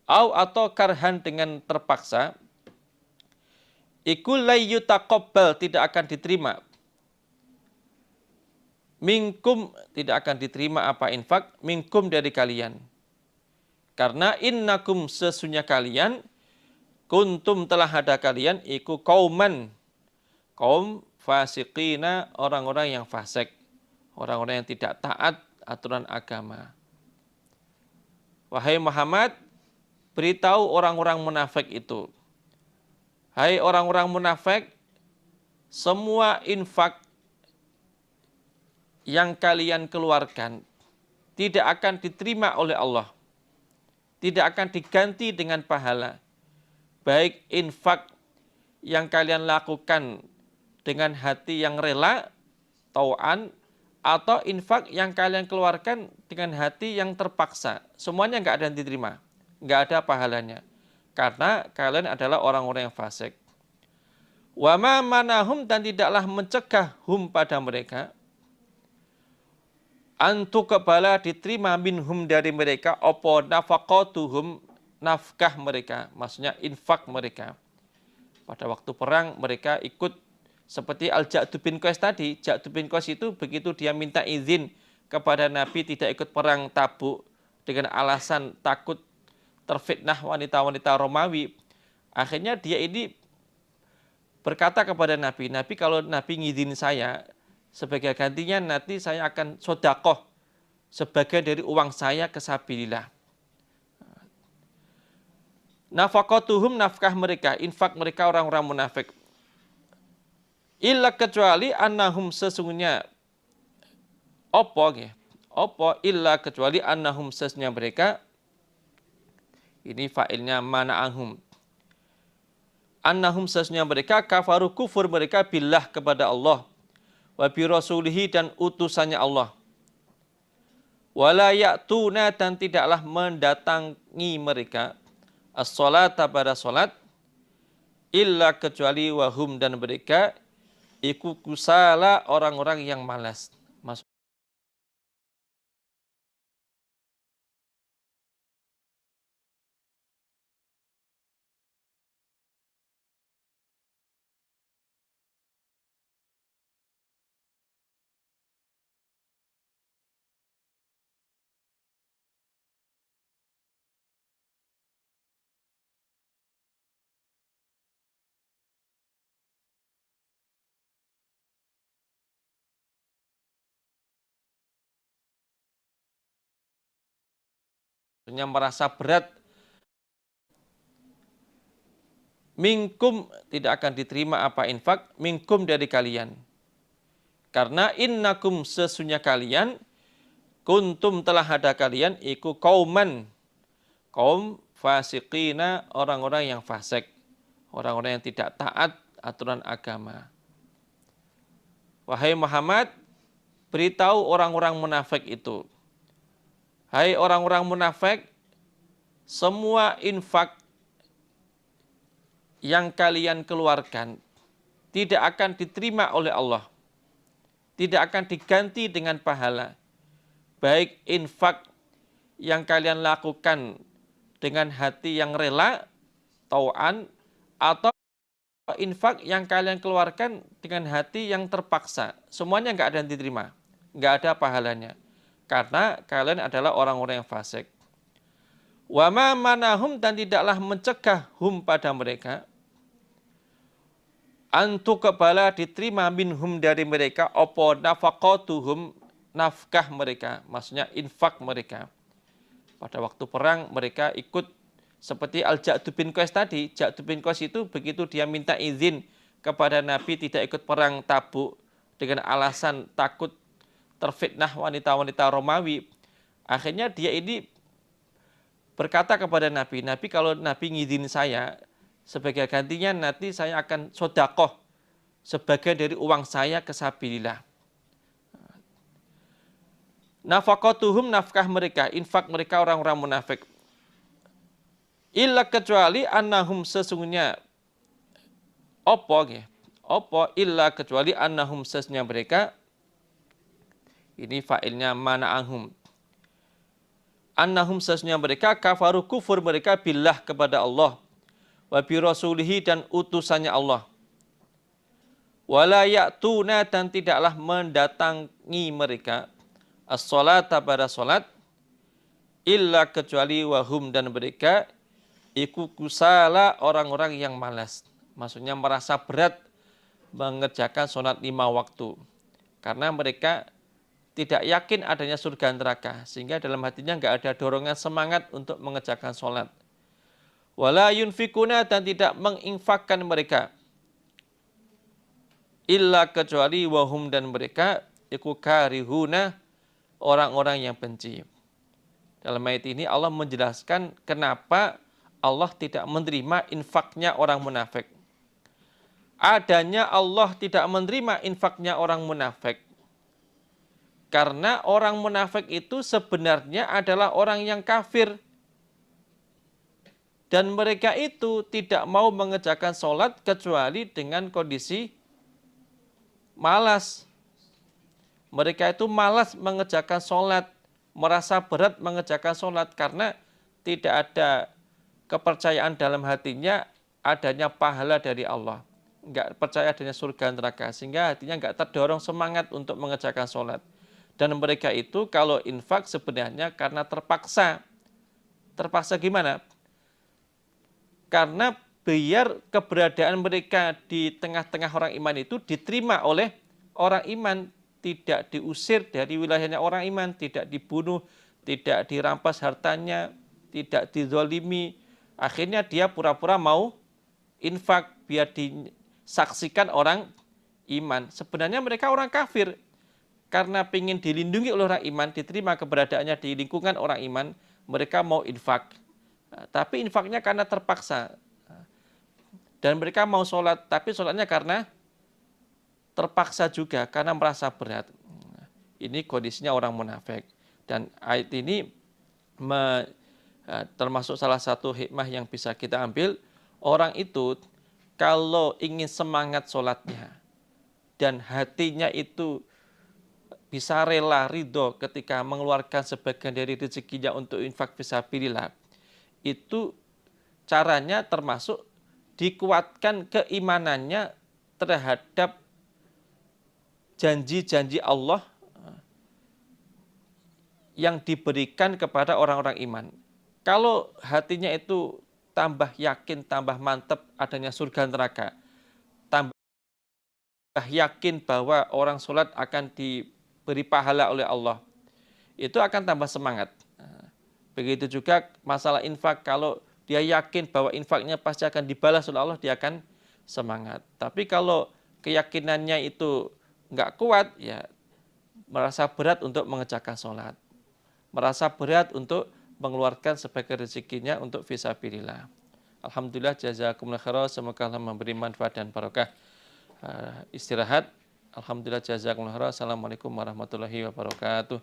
atau karhan dengan terpaksa, ikul layyutaqabbal tidak akan diterima. Minkum tidak akan diterima apa infak, minkum dari kalian. Karena innakum sesungguhnya kalian, kuntum telah ada kalian, iku kauman, kaum fasiqina, orang-orang yang fasik, orang-orang yang tidak taat aturan agama. Wahai Muhammad, beritahu orang-orang munafik itu. Hai orang-orang munafik, semua infak yang kalian keluarkan tidak akan diterima oleh Allah. Tidak akan diganti dengan pahala. Baik infak yang kalian lakukan dengan hati yang rela, tau'an, atau infak yang kalian keluarkan dengan hati yang terpaksa. Semuanya nggak ada yang diterima. Nggak ada pahalanya. Karena kalian adalah orang-orang yang fasik. Wa ma manahum, dan tidaklah mencegah hum pada mereka, antu kebala diterima minhum dari mereka, opo nafaqatuhum, nafkah mereka, maksudnya infak mereka. Pada waktu perang mereka ikut seperti Al-Ja'du bin Qais tadi. Ja'du bin Qais itu begitu dia minta izin kepada Nabi tidak ikut perang Tabuk dengan alasan takut terfitnah wanita-wanita Romawi. Akhirnya dia ini berkata kepada Nabi, Nabi kalau Nabi ngizin saya, sebagai gantinya nanti saya akan sodakoh sebagian dari uang saya ke sabilillah. Nafaqatuhum, nafkah mereka, infak mereka orang-orang munafik. Illa kecuali annahum, sesungguhnya opo illa kecuali annahum, sesungguhnya mereka, ini fa'ilnya mana'ahum. Annahum, sesungguhnya mereka, kafaru kufur mereka billah kepada Allah, wa bi rasulihi, dan utusannya Allah. Wala ya'tuna, dan tidaklah mendatangi mereka as-salata pada salat, illa kecuali wahum, dan mereka iku kusala, orang-orang yang malas. Maksudnya merasa berat. Minkum, tidak akan diterima apa infak, minkum dari kalian. Karena innakum, sesungguhnya kalian, kuntum telah ada kalian, iku kauman, kaum fasiqina, orang-orang yang fasik, orang-orang yang tidak taat aturan agama. Wahai Muhammad, beritahu orang-orang munafik itu. Hai orang-orang munafik, semua infak yang kalian keluarkan tidak akan diterima oleh Allah. Tidak akan diganti dengan pahala. Baik infak yang kalian lakukan dengan hati yang rela, tau'an, atau infak yang kalian keluarkan dengan hati yang terpaksa. Semuanya nggak ada yang diterima. Nggak ada pahalanya. Karena kalian adalah orang-orang yang fasik. Wa ma manahum, dan tidaklah mencegah hum pada mereka, antu kebala diterima minhum dari mereka, opo nafaqatuhum, nafkah mereka, maksudnya infak mereka. Pada waktu perang mereka ikut seperti Al-Ja'du bin Qais tadi. Ja'du bin Qais itu begitu dia minta izin kepada Nabi tidak ikut perang Tabuk dengan alasan takut terfitnah wanita-wanita Romawi. Akhirnya dia ini berkata kepada Nabi, Nabi kalau Nabi ngizin saya, Sebagai gantinya nanti saya akan sodakoh sebagian dari uang saya ke sabilillah. Nafaqatuhum, nafkah mereka, infak mereka orang-orang munafik. Illa kecuali annahum, sesungguhnya opo illa kecuali annahum, sesungguhnya mereka, ini fa'ilnya mana'ahum. Annahum, sesungguhnya mereka, kafaru, kufur mereka billah, kepada Allah, wa bi rasulihi, dan utusannya Allah. Wala ya'tuna, dan tidaklah mendatangi mereka as-salata, pada salat, illa kecuali wahum, dan mereka iku kusala, orang-orang yang malas. Maksudnya merasa berat mengerjakan salat 5 waktu. Karena mereka tidak yakin adanya surga neraka, sehingga dalam hatinya enggak ada dorongan semangat untuk mengerjakan salat. Wala yunfikuna, dan tidak menginfakkan mereka, illa kecuali wahum, dan mereka iku karihuna, orang-orang yang benci. Dalam ayat ini Allah menjelaskan kenapa Allah tidak menerima infaknya orang munafik. Adanya Allah tidak menerima infaknya orang munafik karena orang munafik itu sebenarnya adalah orang yang kafir. Dan mereka itu tidak mau mengerjakan sholat kecuali dengan kondisi malas. Mereka itu malas mengerjakan sholat, merasa berat mengerjakan sholat karena tidak ada kepercayaan dalam hatinya adanya pahala dari Allah. Enggak percaya adanya surga neraka, sehingga hatinya enggak terdorong semangat untuk mengerjakan sholat. Dan mereka itu kalau infak sebenarnya karena terpaksa. Terpaksa gimana? Karena biar keberadaan mereka di tengah-tengah orang iman itu diterima oleh orang iman, tidak diusir dari wilayahnya orang iman, tidak dibunuh, tidak dirampas hartanya, tidak dizolimi. Akhirnya dia pura-pura mau infak biar disaksikan orang iman. Sebenarnya mereka orang kafir. Karena ingin dilindungi oleh orang iman, diterima keberadaannya di lingkungan orang iman, mereka mau infak. Tapi infaknya karena terpaksa. Dan mereka mau sholat, tapi sholatnya karena terpaksa juga, karena merasa berat. Ini kondisinya orang munafik. Dan ayat ini termasuk salah satu hikmah yang bisa kita ambil. Orang itu kalau ingin semangat sholatnya, dan hatinya itu bisa rela, ridho ketika mengeluarkan sebagian dari rezekinya untuk infak fisabilillah, itu caranya termasuk dikuatkan keimanannya terhadap janji-janji Allah yang diberikan kepada orang-orang iman. Kalau hatinya itu tambah yakin, tambah mantap adanya surga neraka, tambah yakin bahwa orang sholat akan diberi pahala oleh Allah, itu akan tambah semangat. Begitu juga masalah infak, kalau dia yakin bahwa infaknya pasti akan dibalas oleh Allah, dia akan semangat. Tapi kalau keyakinannya itu nggak kuat, ya merasa berat untuk mengerjakan sholat, merasa berat untuk mengeluarkan sebagai rezekinya untuk fisabilillah. Alhamdulillah, jazakumullah khairan, semoga Allah memberi manfaat dan barokah. Istirahat. Alhamdulillah, jazakumullah khairan. Assalamualaikum warahmatullahi wabarakatuh.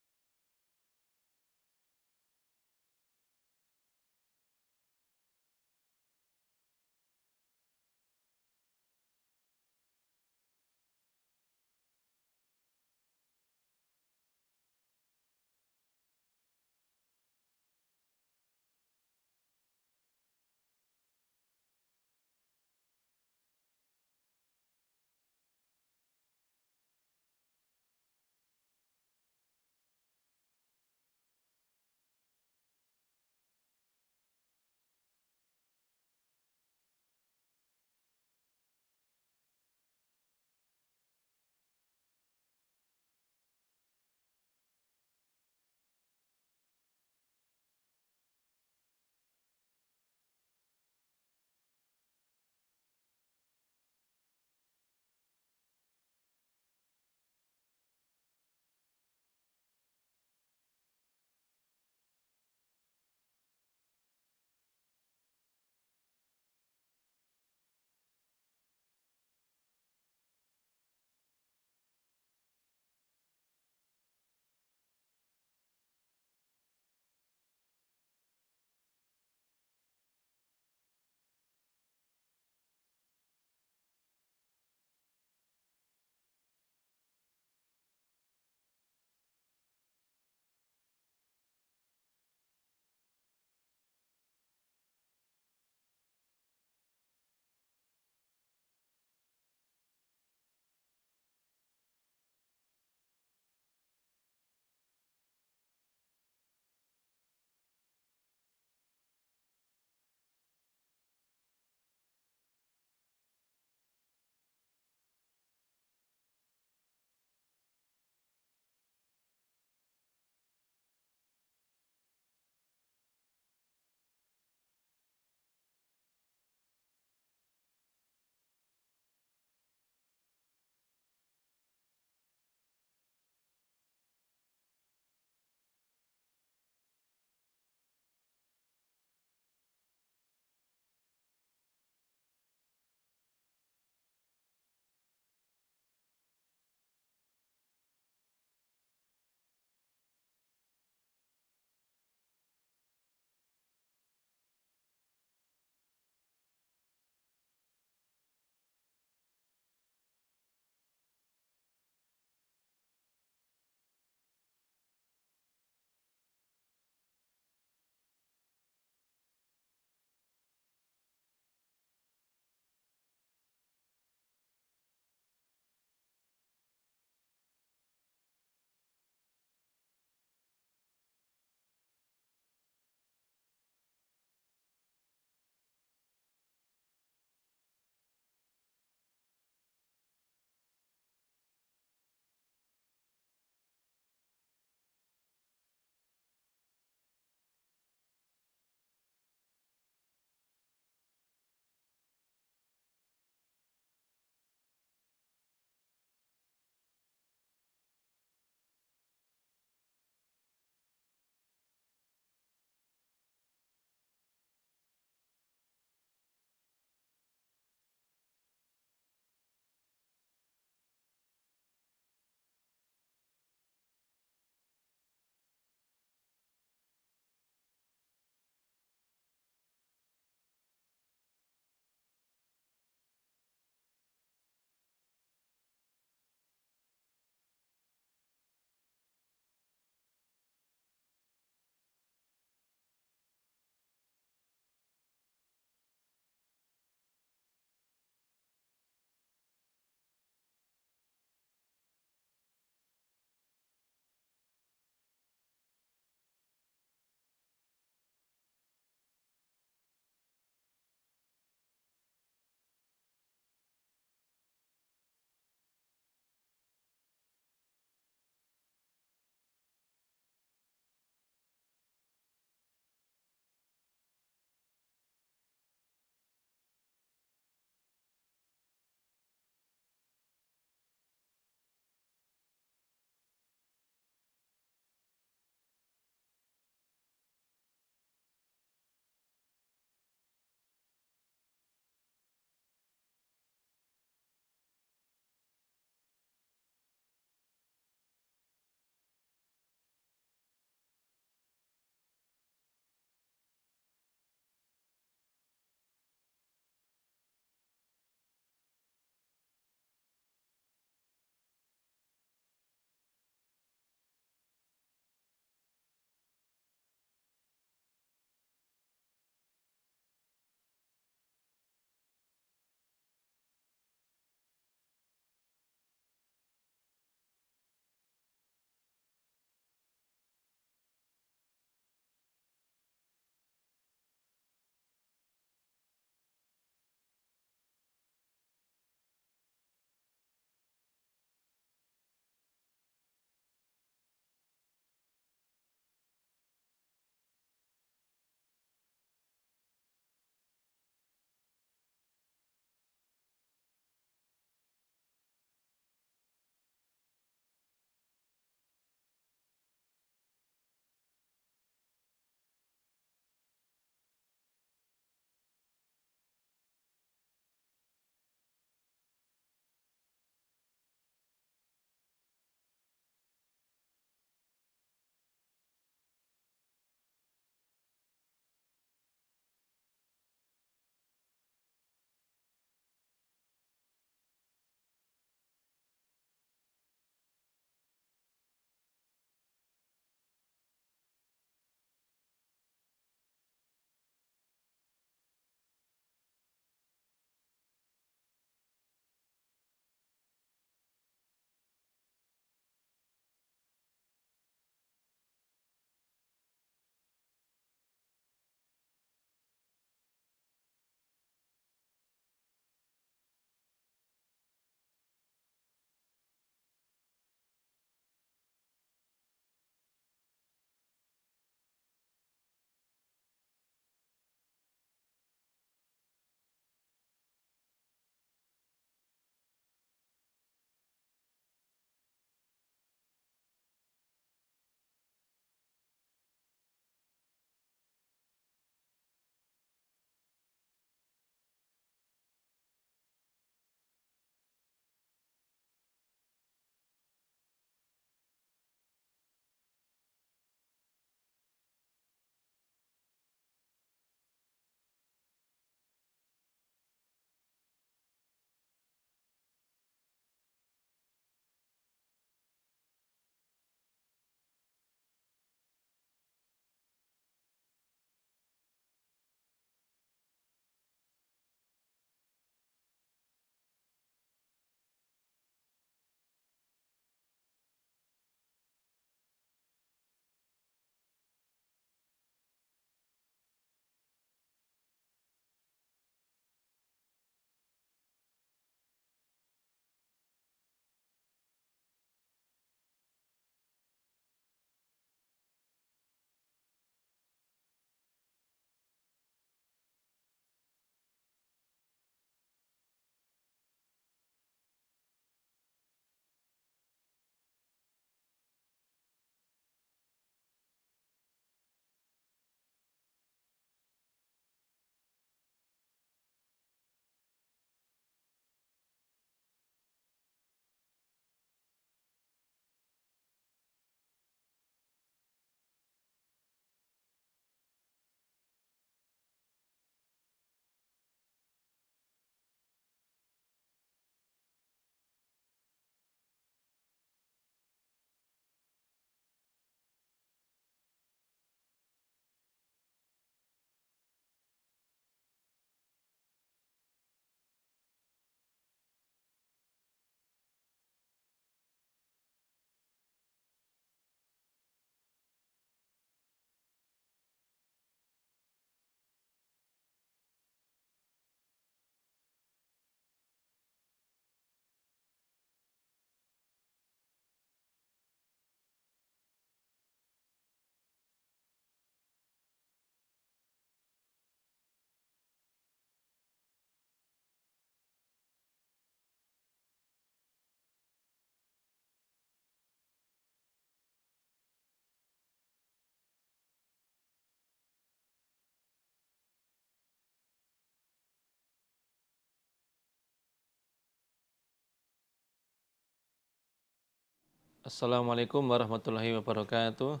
Assalamualaikum warahmatullahi wabarakatuh.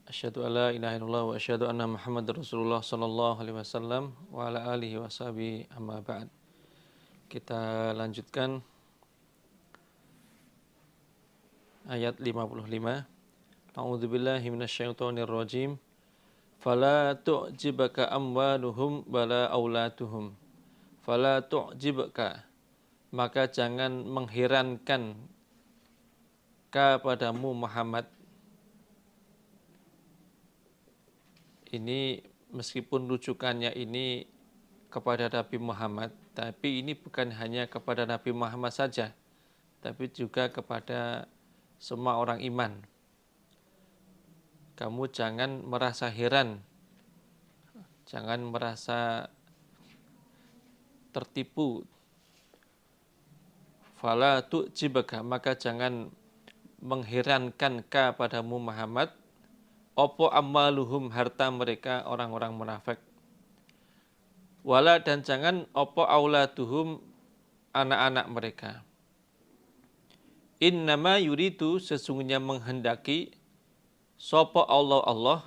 Asyhadu alla ilaha illallah wa asyhadu anna Muhammadar Rasulullah sallallahu alaihi wasallam wa ala alihi washabihi amma ba'd. Kita lanjutkan ayat 55. A'udzubillahi minasyaitonir rajim. Fala tu'jibaka amwaluhum wala aulatuhum. Fala tu'jibaka, maka jangan mengherankan kepadamu Muhammad. Ini meskipun rujukannya ini kepada Nabi Muhammad, tapi ini bukan hanya kepada Nabi Muhammad saja, tapi juga kepada semua orang iman. Kamu jangan merasa heran, jangan merasa tertipu. Fala tu'jibaka, maka jangan mengherankan kepadamu Muhammad, opo amwaluhum, harta mereka orang-orang munafik. Wala, dan jangan opo auladuhum, anak-anak mereka. Innama yuridu, sesungguhnya menghendaki, sopo Allah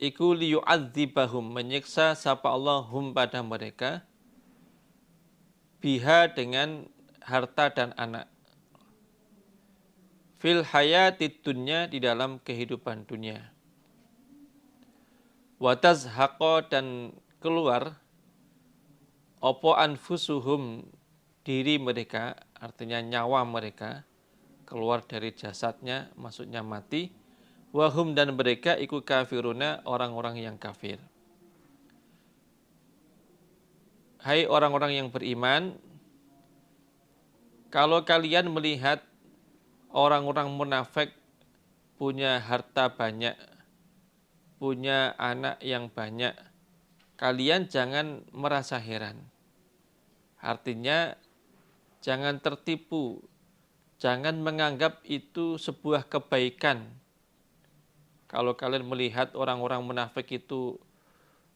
iku liyu'adzibahum, menyiksa sapa Allah hum pada mereka, biha dengan harta dan anak, fil hayatid dunya, di dalam kehidupan dunia, watazhaqa, dan keluar opo anfusuhum, diri mereka, artinya nyawa mereka keluar dari jasadnya, maksudnya mati, wahum, dan mereka iku kafiruna, orang-orang yang kafir. Hai orang-orang yang beriman, kalau kalian melihat orang-orang munafik punya harta banyak, punya anak yang banyak, kalian jangan merasa heran. Artinya jangan tertipu, jangan menganggap itu sebuah kebaikan. Kalau kalian melihat orang-orang munafik itu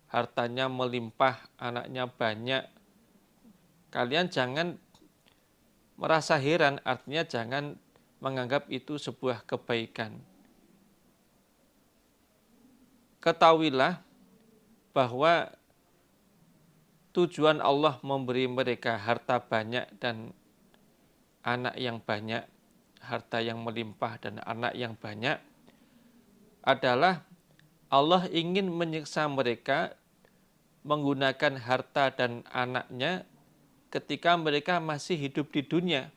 hartanya melimpah, anaknya banyak, kalian jangan merasa heran, artinya jangan menganggap itu sebuah kebaikan. Ketahuilah bahwa tujuan Allah memberi mereka harta banyak dan anak yang banyak, harta yang melimpah dan anak yang banyak, adalah Allah ingin menyiksa mereka menggunakan harta dan anaknya ketika mereka masih hidup di dunia,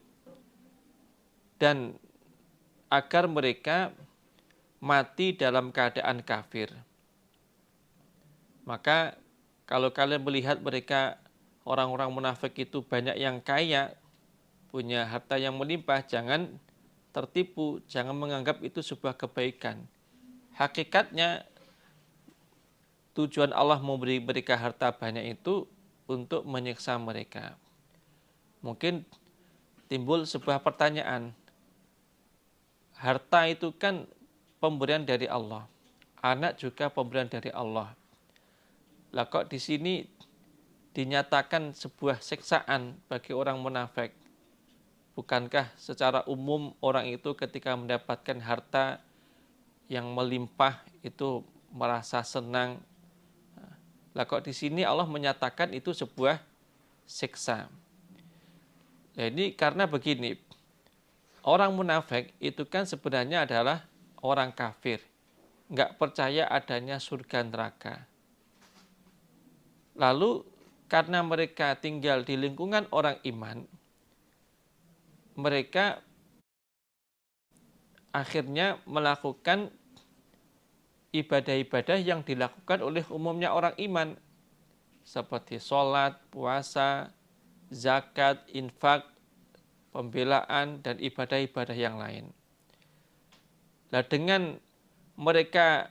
dan agar mereka mati dalam keadaan kafir. Maka kalau kalian melihat mereka, orang-orang munafik itu banyak yang kaya, punya harta yang melimpah, jangan tertipu, jangan menganggap itu sebuah kebaikan. Hakikatnya tujuan Allah memberi mereka harta banyak itu untuk menyiksa mereka. Mungkin timbul sebuah pertanyaan, harta itu kan pemberian dari Allah, anak juga pemberian dari Allah. Lah kok di sini dinyatakan sebuah siksaan bagi orang munafik? Bukankah secara umum orang itu ketika mendapatkan harta yang melimpah itu merasa senang? Lah kok di sini Allah menyatakan itu sebuah siksa? Nah, ini karena begini, orang munafik itu kan sebenarnya adalah orang kafir, nggak percaya adanya surga neraka. Lalu karena mereka tinggal di lingkungan orang iman, mereka akhirnya melakukan ibadah-ibadah yang dilakukan oleh umumnya orang iman, seperti sholat, puasa, zakat, infak, pembelaan, dan ibadah-ibadah yang lain. Nah, dengan mereka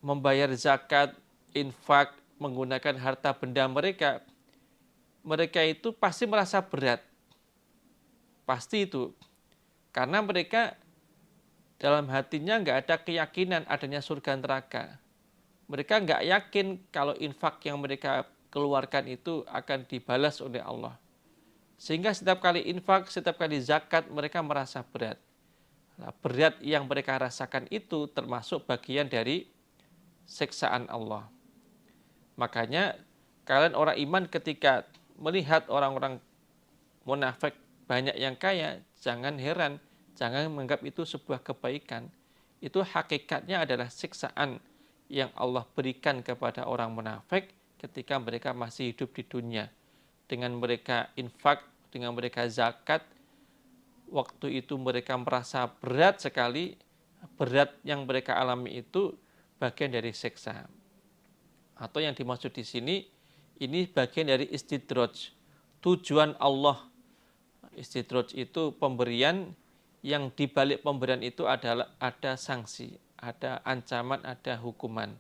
membayar zakat, infak, menggunakan harta benda mereka, mereka itu pasti merasa berat. Pasti itu. Karena mereka dalam hatinya nggak ada keyakinan adanya surga neraka. Mereka nggak yakin kalau infak yang mereka keluarkan itu akan dibalas oleh Allah. Sehingga setiap kali infak, setiap kali zakat mereka merasa berat. Nah, berat yang mereka rasakan itu termasuk bagian dari siksaan Allah. Makanya kalian orang iman ketika melihat orang-orang munafik banyak yang kaya, jangan heran, jangan menganggap itu sebuah kebaikan. Itu hakikatnya adalah siksaan yang Allah berikan kepada orang munafik ketika mereka masih hidup di dunia. Dengan mereka infak, dengan mereka zakat, waktu itu mereka merasa berat sekali. Berat yang mereka alami itu bagian dari siksa. Atau yang dimaksud di sini, ini bagian dari istidraj. Tujuan Allah. Istidraj itu pemberian yang dibalik pemberian itu adalah ada sanksi, ada ancaman, ada hukuman.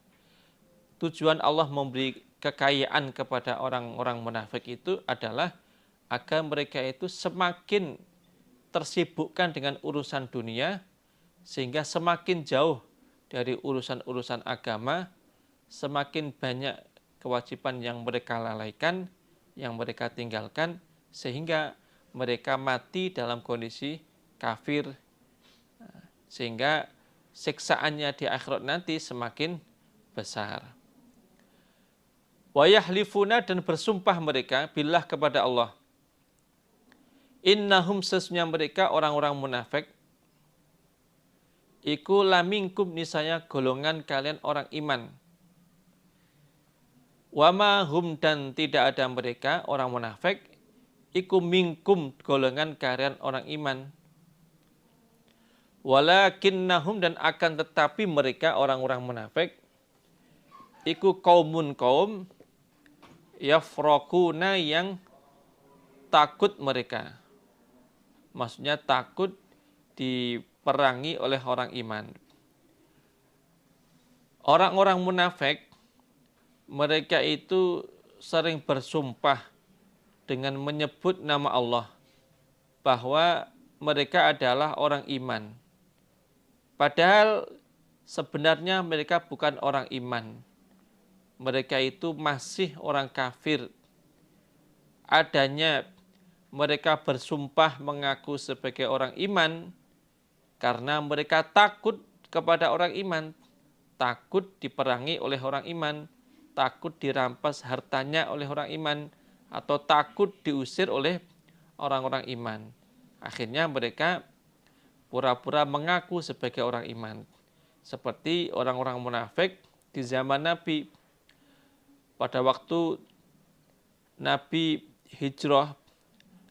Tujuan Allah memberi kekayaan kepada orang-orang munafik itu adalah agar mereka itu semakin tersibukkan dengan urusan dunia, sehingga semakin jauh dari urusan-urusan agama, semakin banyak kewajiban yang mereka lalaikan, yang mereka tinggalkan, sehingga mereka mati dalam kondisi kafir, sehingga siksaannya di akhirat nanti semakin besar. Wa yahlifuna, dan bersumpah mereka billah kepada Allah. Innahum, sesungguhnya mereka orang-orang munafik, iku lamingkum, niscaya golongan kalian orang iman. Wama hum, dan tidak ada mereka orang munafik, iku minkum, golongan kalian orang iman. Walakinnahum, dan akan tetapi mereka orang-orang munafik, iku kaumun, kaum yafraquna, yang takut mereka. Maksudnya takut diperangi oleh orang iman. Orang-orang munafik, mereka itu sering bersumpah dengan menyebut nama Allah bahwa mereka adalah orang iman. Padahal sebenarnya mereka bukan orang iman. Mereka itu masih orang kafir. Adanya mereka bersumpah mengaku sebagai orang iman karena mereka takut kepada orang iman, takut diperangi oleh orang iman, takut dirampas hartanya oleh orang iman, atau takut diusir oleh orang-orang iman. Akhirnya mereka pura-pura mengaku sebagai orang iman. Seperti orang-orang munafik di zaman Nabi. Pada waktu Nabi hijrah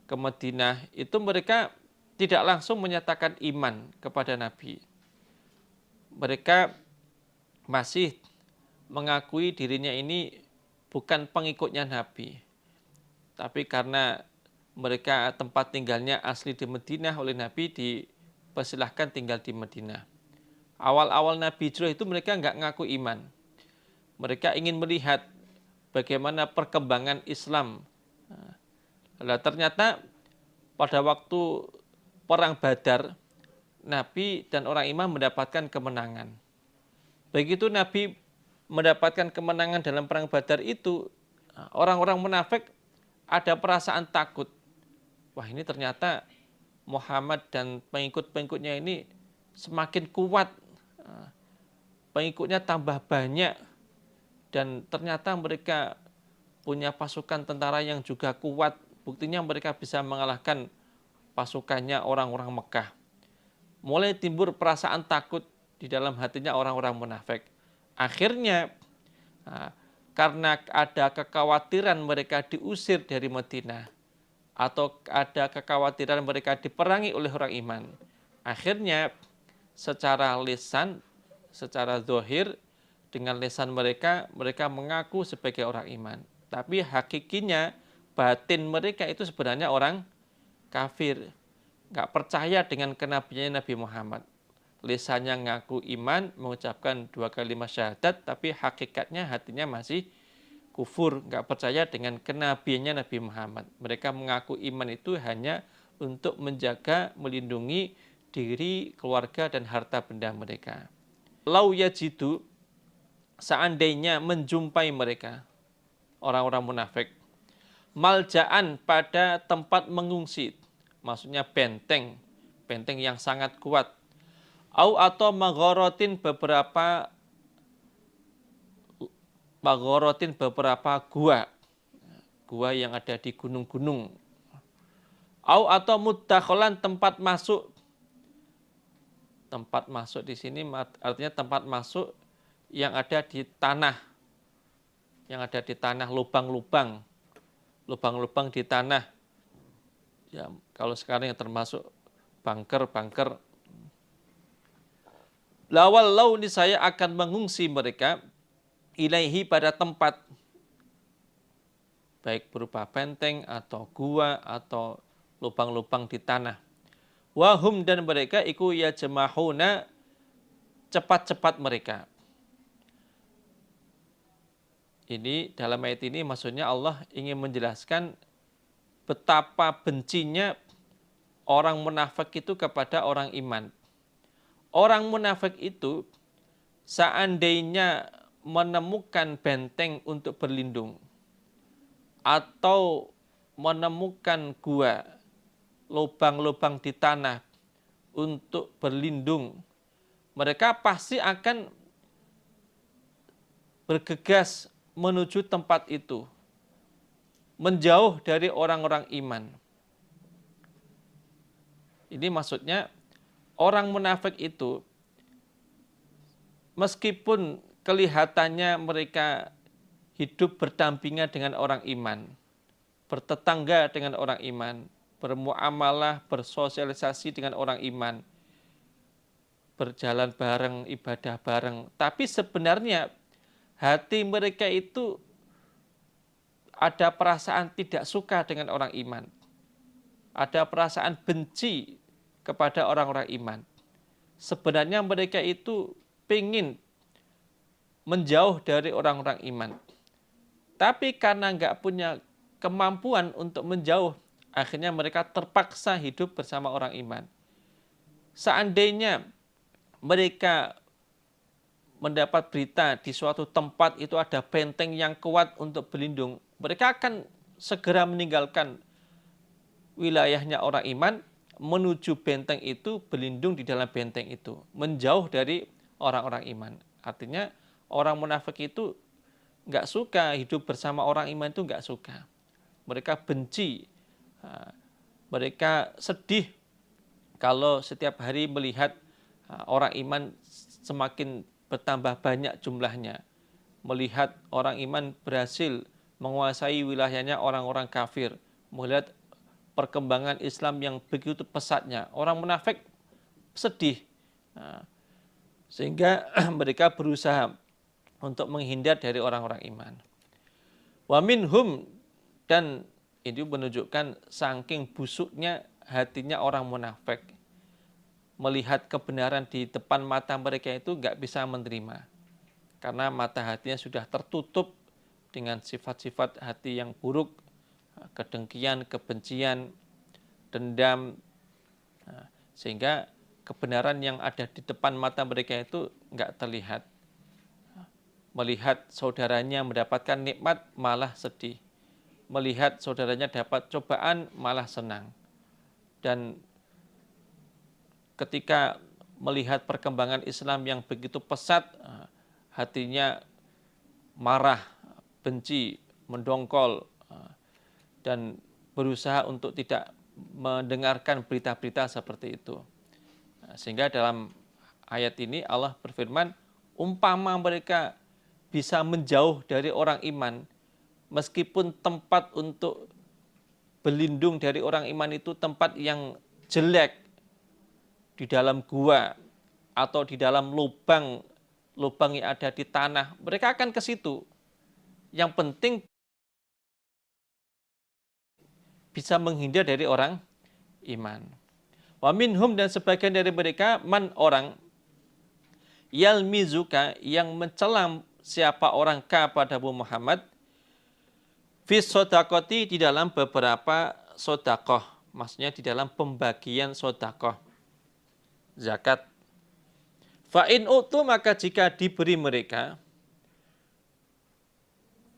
ke Madinah, itu mereka tidak langsung menyatakan iman kepada Nabi. Mereka masih mengakui dirinya ini bukan pengikutnya Nabi. Tapi karena mereka tempat tinggalnya asli di Madinah, oleh Nabi dipersilahkan tinggal di Madinah. Awal-awal Nabi hijrah itu mereka nggak ngaku iman. Mereka ingin melihat bagaimana perkembangan Islam. Nah, ternyata pada waktu perang Badar, Nabi dan orang iman mendapatkan kemenangan. Begitu Nabi mendapatkan kemenangan dalam perang Badar itu, orang-orang munafik ada perasaan takut. Wah, ini ternyata Muhammad dan pengikut-pengikutnya ini semakin kuat, pengikutnya tambah banyak, dan ternyata mereka punya pasukan tentara yang juga kuat. Buktinya mereka bisa mengalahkan pasukannya orang-orang Mekah. Mulai timbul perasaan takut di dalam hatinya orang-orang munafik. Akhirnya karena ada kekhawatiran mereka diusir dari Madinah, atau ada kekhawatiran mereka diperangi oleh orang iman, akhirnya secara lisan, secara zahir, dengan lisan mereka mengaku sebagai orang iman. Tapi hakikinya batin mereka itu sebenarnya orang kafir, nggak percaya dengan kenabiannya Nabi Muhammad. Lisannya ngaku iman, mengucapkan 2 kalimat syahadat, tapi hakikatnya hatinya masih kufur, nggak percaya dengan kenabiannya Nabi Muhammad. Mereka mengaku iman itu hanya untuk menjaga, melindungi diri, keluarga, dan harta benda mereka. Lau yajidu, seandainya menjumpai mereka, orang-orang munafik, malja'an pada tempat mengungsi, maksudnya benteng, benteng yang sangat kuat. Atau maghorotin beberapa gua, gua yang ada di gunung-gunung. Atau mudakholan tempat masuk. Tempat masuk di sini artinya tempat masuk yang ada di tanah. Yang ada di tanah, lubang-lubang. Lubang-lubang di tanah. Ya, kalau sekarang yang termasuk bunker-bunker. Lawal launi saya akan mengungsi mereka ilaihi pada tempat. Baik berupa benteng atau gua atau lubang-lubang di tanah. Wahum dan mereka iku ya jemahuna cepat-cepat mereka. Ini dalam ayat ini maksudnya Allah ingin menjelaskan betapa bencinya orang munafik itu kepada orang iman. Orang munafik itu seandainya menemukan benteng untuk berlindung atau menemukan gua, lubang-lubang di tanah untuk berlindung, mereka pasti akan bergegas menuju tempat itu, menjauh dari orang-orang iman. Ini maksudnya orang munafik itu meskipun kelihatannya mereka hidup berdampingan dengan orang iman, bertetangga dengan orang iman, bermuamalah, bersosialisasi dengan orang iman, berjalan bareng, ibadah bareng, tapi sebenarnya hati mereka itu ada perasaan tidak suka dengan orang iman. Ada perasaan benci kepada orang-orang iman. Sebenarnya mereka itu ingin menjauh dari orang-orang iman. Tapi karena nggak punya kemampuan untuk menjauh, akhirnya mereka terpaksa hidup bersama orang iman. Seandainya mereka mendapat berita di suatu tempat itu ada benteng yang kuat untuk berlindung, mereka akan segera meninggalkan wilayahnya orang iman, menuju benteng itu, berlindung di dalam benteng itu, menjauh dari orang-orang iman. Artinya orang munafik itu nggak suka hidup bersama orang iman, itu nggak suka. Mereka benci, mereka sedih kalau setiap hari melihat orang iman semakin bertambah banyak jumlahnya, melihat orang iman berhasil menguasai wilayahnya orang-orang kafir, melihat perkembangan Islam yang begitu pesatnya, orang munafik sedih. Sehingga mereka berusaha untuk menghindar dari orang-orang iman. Wa minhum, dan itu menunjukkan saking busuknya hatinya orang munafik. Melihat kebenaran di depan mata mereka itu nggak bisa menerima. Karena mata hatinya sudah tertutup dengan sifat-sifat hati yang buruk, kedengkian, kebencian, dendam, sehingga kebenaran yang ada di depan mata mereka itu nggak terlihat. Melihat saudaranya mendapatkan nikmat malah sedih. Melihat saudaranya dapat cobaan malah senang. Dan ketika melihat perkembangan Islam yang begitu pesat, hatinya marah, benci, mendongkol, dan berusaha untuk tidak mendengarkan berita-berita seperti itu. Sehingga dalam ayat ini Allah berfirman, umpama mereka bisa menjauh dari orang iman, meskipun tempat untuk berlindung dari orang iman itu tempat yang jelek, di dalam gua atau di dalam lubang yang ada di tanah, mereka akan ke situ. Yang penting bisa menghindar dari orang iman. Wa minhum, dan sebagian dari mereka, man orang, yalmizuka, yang mencela siapa orang kepadamu Muhammad, fi sodakoti, di dalam beberapa sodakoh, maksudnya di dalam pembagian sodakoh, zakat. Fa'in utu, maka jika diberi mereka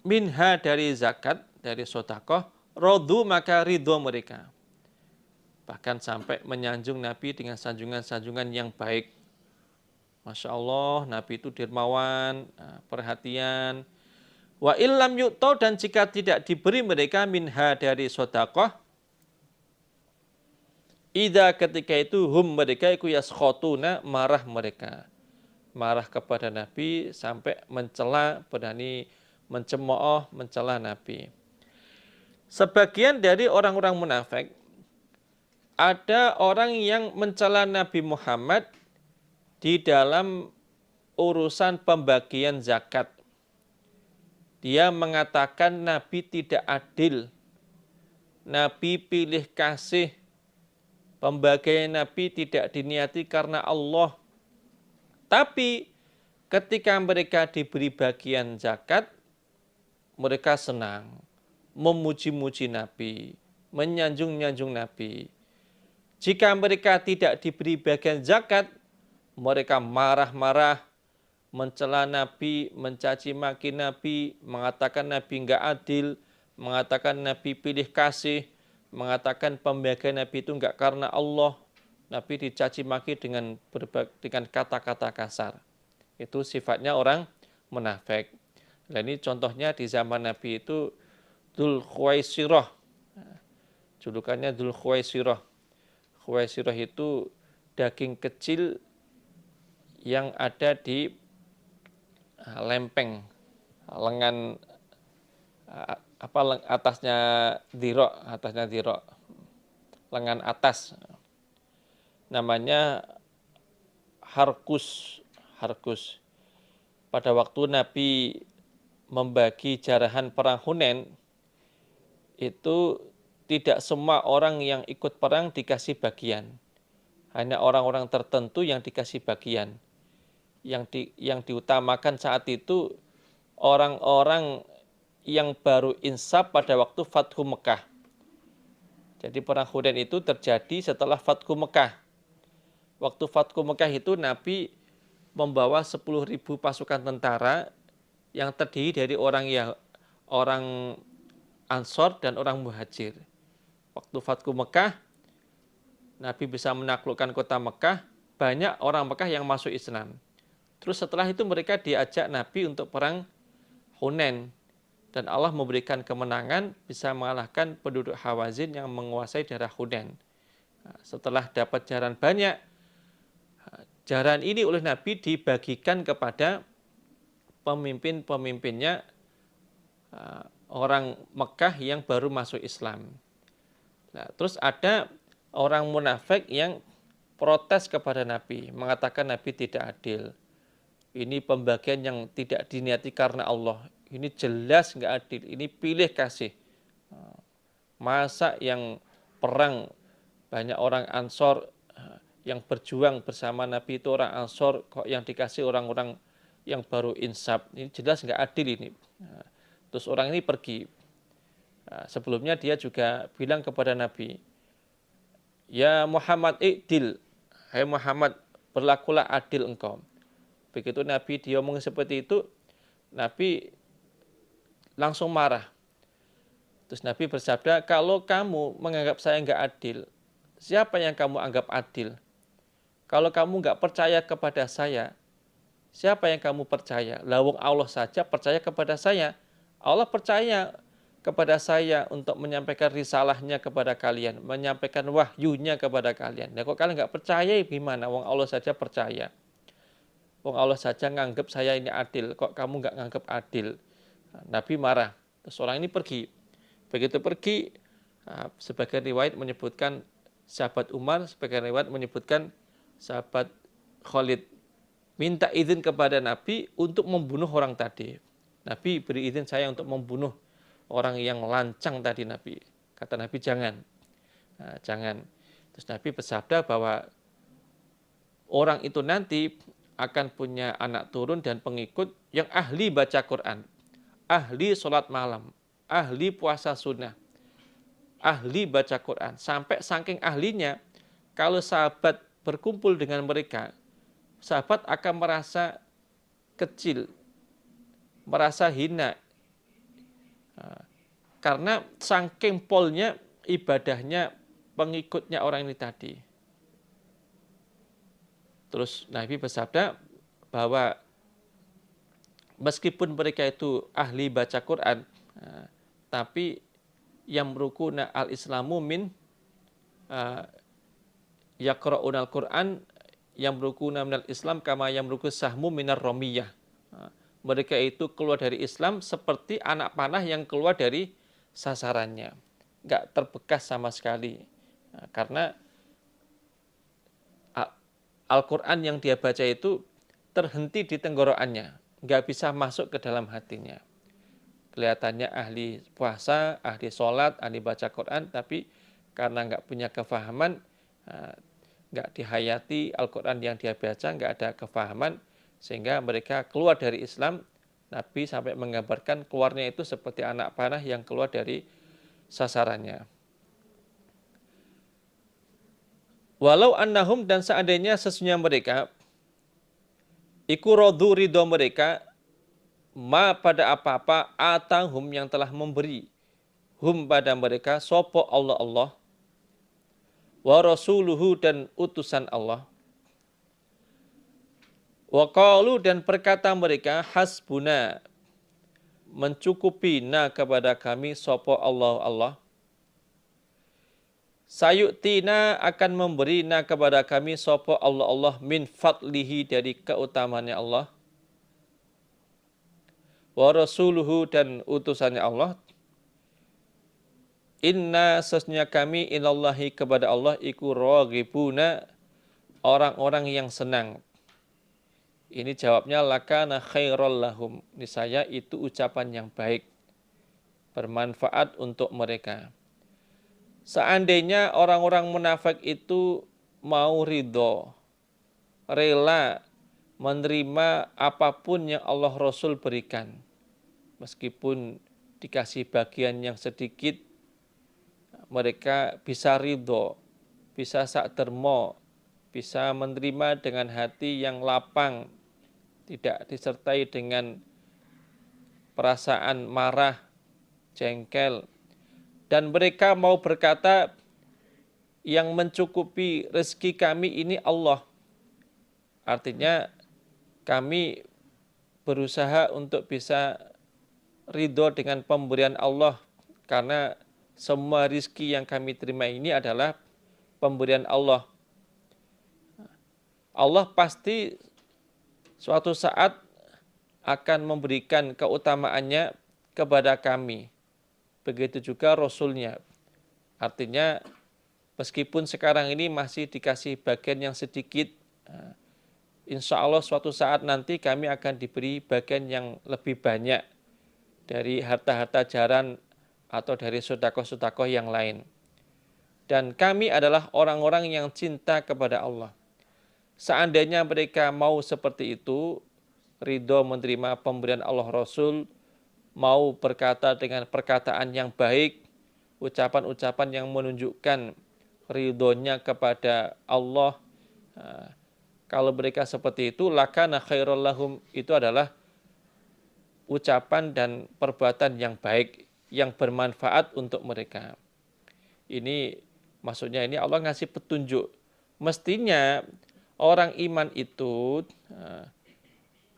minha dari zakat, dari sodakoh, Rodu maka ridho mereka. Bahkan sampai menyanjung Nabi dengan sanjungan-sanjungan yang baik. Masya Allah, Nabi itu dermawan, perhatian. Wa illam yu'to, dan jika tidak diberi mereka minha dari sedekah, ida ketika itu hum mereka iku yaskhotuna, marah mereka. Marah kepada Nabi sampai mencela, berani mencemooh, mencela Nabi. Sebagian dari orang-orang munafik, ada orang yang mencela Nabi Muhammad di dalam urusan pembagian zakat. Dia mengatakan Nabi tidak adil. Nabi pilih kasih. Pembagian Nabi tidak diniati karena Allah. Tapi ketika mereka diberi bagian zakat, mereka senang, memuji-muji Nabi, menyanjung-nyanjung Nabi. Jika mereka tidak diberi bagian zakat, mereka marah-marah, mencela Nabi, mencaci maki Nabi, mengatakan Nabi enggak adil, mengatakan Nabi pilih kasih, mengatakan pembagian Nabi itu enggak karena Allah. Nabi dicaci maki dengan kata-kata kasar. Itu sifatnya orang munafik. Nah, ini contohnya di zaman Nabi itu Dzul Khuwaisirah. Julukannya Dzul Khuwaisirah. Khuwaisirah itu daging kecil yang ada di lempeng lengan atasnya dirok, lengan atas. Namanya Harkus. Pada waktu Nabi membagi jarahan perang Hunain, itu tidak semua orang yang ikut perang dikasih bagian. Hanya orang-orang tertentu yang dikasih bagian. Yang diutamakan saat itu orang-orang yang baru insaf pada waktu Fathu Mekah. Jadi perang Hunain itu terjadi setelah Fathu Mekah. Waktu Fathu Mekah itu Nabi membawa 10.000 pasukan tentara yang terdiri dari orang Ansor dan orang Muhajir. Waktu Fathu Mekah, Nabi bisa menaklukkan kota Mekah, banyak orang Mekah yang masuk Islam. Terus setelah itu mereka diajak Nabi untuk perang Hunain. Dan Allah memberikan kemenangan, bisa mengalahkan penduduk Hawazin yang menguasai daerah Hunain. Setelah dapat jaran banyak, jaran ini oleh Nabi dibagikan kepada pemimpin-pemimpinnya orang Mekah yang baru masuk Islam. Nah, terus ada orang munafik yang protes kepada Nabi, mengatakan Nabi tidak adil. Ini pembagian yang tidak diniati karena Allah. Ini jelas nggak adil. Ini pilih kasih. Masa yang perang banyak orang Ansor yang berjuang bersama Nabi itu orang Ansor, kok yang dikasih orang-orang yang baru insaf. Ini jelas nggak adil ini. Terus orang ini pergi. Sebelumnya dia juga bilang kepada Nabi, ya Muhammad i'dil, hai Muhammad berlakulah adil engkau. Begitu Nabi diomong seperti itu, Nabi langsung marah. Terus Nabi bersabda, kalau kamu menganggap saya nggak adil, siapa yang kamu anggap adil? Kalau kamu nggak percaya kepada saya, siapa yang kamu percaya? Lawung Allah saja percaya kepada saya. Allah percaya kepada saya untuk menyampaikan risalahnya kepada kalian, menyampaikan wahyunya kepada kalian. Nah, kok kalian nggak percaya gimana? Wong Allah saja percaya. Wong Allah saja nganggap saya ini adil, kok kamu nggak nganggap adil? Nabi marah. Terus orang ini pergi. Begitu pergi, sebagian riwayat menyebutkan sahabat Umar, sebagian riwayat menyebutkan sahabat Khalid minta izin kepada Nabi untuk membunuh orang tadi. Nabi beri izin saya untuk membunuh orang yang lancang tadi Nabi. Kata Nabi jangan. Jangan. Terus Nabi bersabda bahwa orang itu nanti akan punya anak turun dan pengikut yang ahli baca Quran, ahli sholat malam, ahli puasa sunnah, ahli baca Quran. Sampai saking ahlinya, kalau sahabat berkumpul dengan mereka, sahabat akan merasa kecil, merasa hina. Karena saking polnya ibadahnya pengikutnya orang ini tadi. Terus Nabi bersabda bahwa meskipun mereka itu ahli baca Quran, tapi yang merukuna al-islamu min yaqra'una al-Quran yang merukuna minal Islam kama yang meruku sahmu minar romiyah. Mereka itu keluar dari Islam seperti anak panah yang keluar dari sasarannya. Nggak terbekas sama sekali. Karena Al-Quran yang dia baca itu terhenti di tenggorokannya, nggak bisa masuk ke dalam hatinya. Kelihatannya ahli puasa, ahli sholat, ahli baca Quran, tapi karena nggak punya kefahaman, nggak dihayati Al-Quran yang dia baca, nggak ada kefahaman, sehingga mereka keluar dari Islam. Nabi sampai menggambarkan keluarnya itu seperti anak panah yang keluar dari sasarannya. Walau annahum, dan seandainya sesungguhnya mereka iku radu ridho mereka ma pada apa-apa atahum yang telah memberi hum pada mereka sopo Allah wa rasuluhu dan utusan Allah, wa qalu dan berkata mereka hasbuna mencukupi na kepada kami sopo Allah sayu'tina akan memberi na kepada kami sopo Allah min fadlihi dari keutamaannya Allah, wa rasuluhu dan utusannya Allah, inna sesungguhnya kami ilallahi kepada Allah iku raghibuna orang-orang yang senang. Ini jawabnya lakana khairal lahum, niscaya itu ucapan yang baik, bermanfaat untuk mereka. Seandainya orang-orang munafik itu mau ridho, rela menerima apapun yang Allah Rasul berikan, meskipun dikasih bagian yang sedikit, mereka bisa ridho, bisa sakdermo, bisa menerima dengan hati yang lapang, tidak disertai dengan perasaan marah, jengkel. Dan mereka mau berkata, yang mencukupi rezeki kami ini Allah. Artinya kami berusaha untuk bisa ridho dengan pemberian Allah, karena semua rezeki yang kami terima ini adalah pemberian Allah. Allah pasti suatu saat akan memberikan keutamaannya kepada kami. Begitu juga Rasulnya. Artinya meskipun sekarang ini masih dikasih bagian yang sedikit, insya Allah suatu saat nanti kami akan diberi bagian yang lebih banyak dari harta-harta jaran atau dari sedekah-sedekah yang lain. Dan kami adalah orang-orang yang cinta kepada Allah. Seandainya mereka mau seperti itu, ridho menerima pemberian Allah Rasul, mau berkata dengan perkataan yang baik, ucapan-ucapan yang menunjukkan ridhonya kepada Allah, kalau mereka seperti itu, lakana khairul lahum, itu adalah ucapan dan perbuatan yang baik, yang bermanfaat untuk mereka. Ini maksudnya ini Allah ngasih petunjuk. Mestinya orang iman itu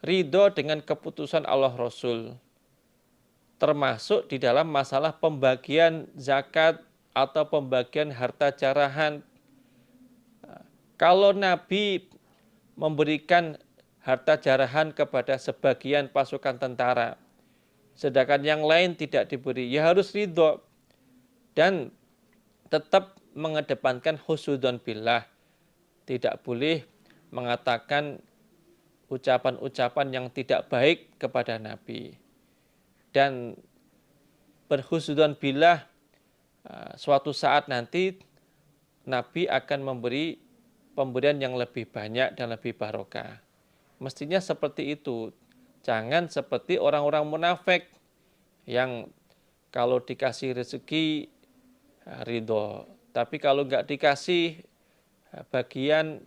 ridho dengan keputusan Allah Rasul, termasuk di dalam masalah pembagian zakat atau pembagian harta jarahan. Kalau Nabi memberikan harta jarahan kepada sebagian pasukan tentara, sedangkan yang lain tidak diberi, ya harus ridho dan tetap mengedepankan husnudzon billah. Tidak boleh mengatakan ucapan-ucapan yang tidak baik kepada Nabi. Dan berhusnudzon billah, suatu saat nanti Nabi akan memberi pemberian yang lebih banyak dan lebih barokah. Mestinya seperti itu. Jangan seperti orang-orang munafik yang kalau dikasih rezeki ridho, tapi kalau nggak dikasih bagian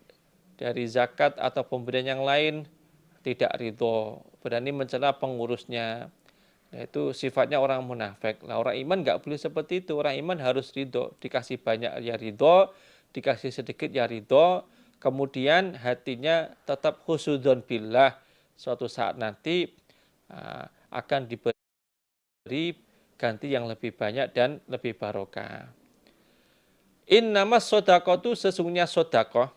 dari zakat atau pemberian yang lain tidak ridho, berani mencela pengurusnya, Yaitu sifatnya orang munafik. Nah, orang iman nggak boleh seperti itu. Orang iman harus ridho. Dikasih banyak ya ridho, dikasih sedikit ya ridho. Kemudian hatinya tetap husnudzon billah. Suatu saat nanti akan diberi ganti yang lebih banyak dan lebih barokah. Innamas sodaqatu, sesungguhnya sodakoh.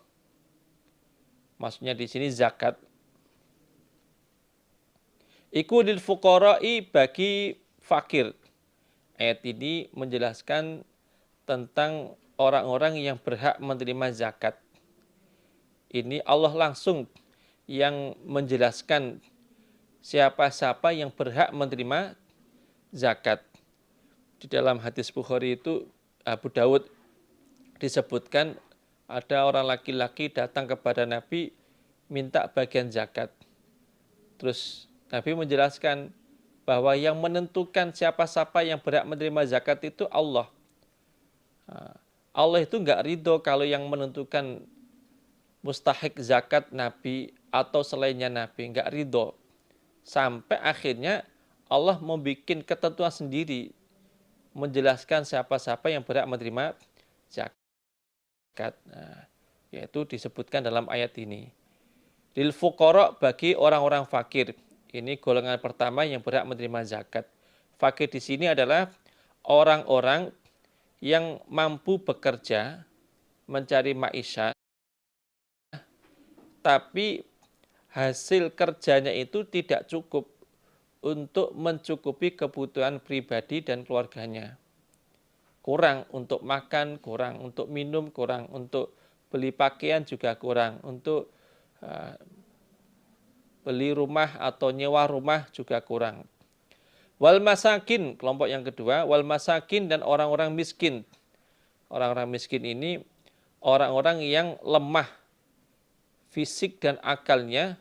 Maksudnya di sini zakat. Iku lil fuqara'i, bagi fakir. Ayat ini menjelaskan tentang orang-orang yang berhak menerima zakat. Ini Allah langsung yang menjelaskan siapa-siapa yang berhak menerima zakat. Di dalam hadis Bukhari itu Abu Dawud disebutkan ada orang laki-laki datang kepada Nabi minta bagian zakat. Terus Nabi menjelaskan bahwa yang menentukan siapa-siapa yang berhak menerima zakat itu Allah. Allah itu enggak ridho kalau yang menentukan mustahik zakat Nabi atau selainnya Nabi, enggak ridho. Sampai akhirnya Allah membuat ketentuan sendiri menjelaskan siapa-siapa yang berhak menerima zakat. Yaitu disebutkan dalam ayat ini. Lil fuqara, bagi orang-orang fakir. Ini golongan pertama yang berhak menerima zakat. Fakir di sini adalah orang-orang yang mampu bekerja, mencari maisha, tapi hasil kerjanya itu tidak cukup untuk mencukupi kebutuhan pribadi dan keluarganya. Kurang untuk makan, kurang untuk minum, kurang untuk beli pakaian juga kurang, untuk beli rumah atau nyewa rumah juga kurang. Wal masakin, kelompok yang kedua, wal masakin, dan orang-orang miskin. Orang-orang miskin ini orang-orang yang lemah fisik dan akalnya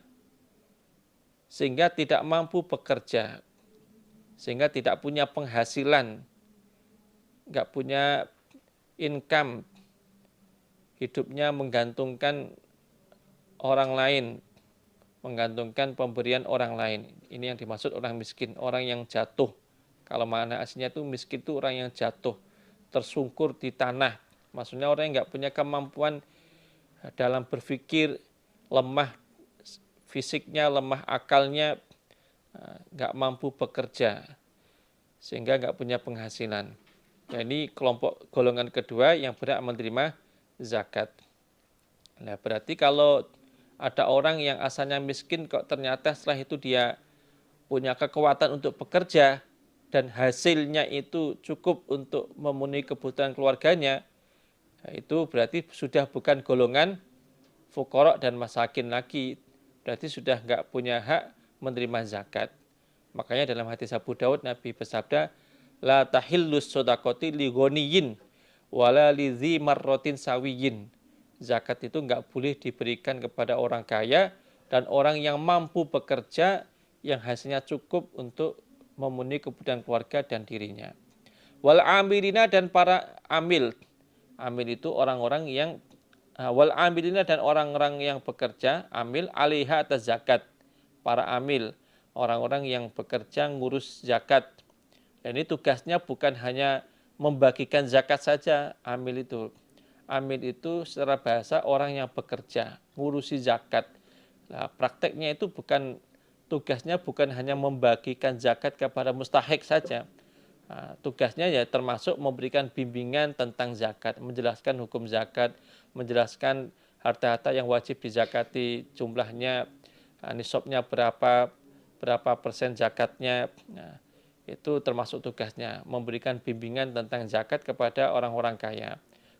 sehingga tidak mampu bekerja, sehingga tidak punya penghasilan, nggak punya income, hidupnya menggantungkan orang lain, menggantungkan pemberian orang lain. Ini yang dimaksud orang miskin, orang yang jatuh. Kalau makna aslinya itu miskin itu orang yang jatuh, tersungkur di tanah. Maksudnya orang yang nggak punya kemampuan dalam berpikir, lemah fisiknya, lemah akalnya, nggak mampu bekerja, sehingga nggak punya penghasilan. Nah, ini kelompok golongan kedua yang berhak menerima zakat. Nah, berarti kalau ada orang yang asalnya miskin kok ternyata setelah itu dia punya kekuatan untuk bekerja dan hasilnya itu cukup untuk memenuhi kebutuhan keluarganya, nah, itu berarti sudah bukan golongan fuqara dan masakin lagi, berarti sudah nggak punya hak menerima zakat. Makanya dalam hadis Abu Dawud Nabi bersabda, la tahillus shadaqati li ghaniyin wala li dzi marratin sawiyin. Zakat itu nggak boleh diberikan kepada orang kaya dan orang yang mampu bekerja yang hasilnya cukup untuk memenuhi kebutuhan keluarga dan dirinya. Wal amilina, dan para amil. Amil itu orang-orang yang wal amilina, dan orang-orang yang bekerja, amil alaiha atas zakat. Para amil, orang-orang yang bekerja ngurus zakat. Dan ini tugasnya bukan hanya membagikan zakat saja, amil itu. Amil itu secara bahasa orang yang bekerja, ngurusi zakat. Nah, prakteknya itu tugasnya bukan hanya membagikan zakat kepada mustahik saja. Nah, tugasnya ya termasuk memberikan bimbingan tentang zakat, menjelaskan hukum zakat, menjelaskan harta-harta yang wajib dizakati, jumlahnya, nisabnya berapa persen zakatnya. Nah, itu termasuk tugasnya, memberikan bimbingan tentang zakat kepada orang-orang kaya.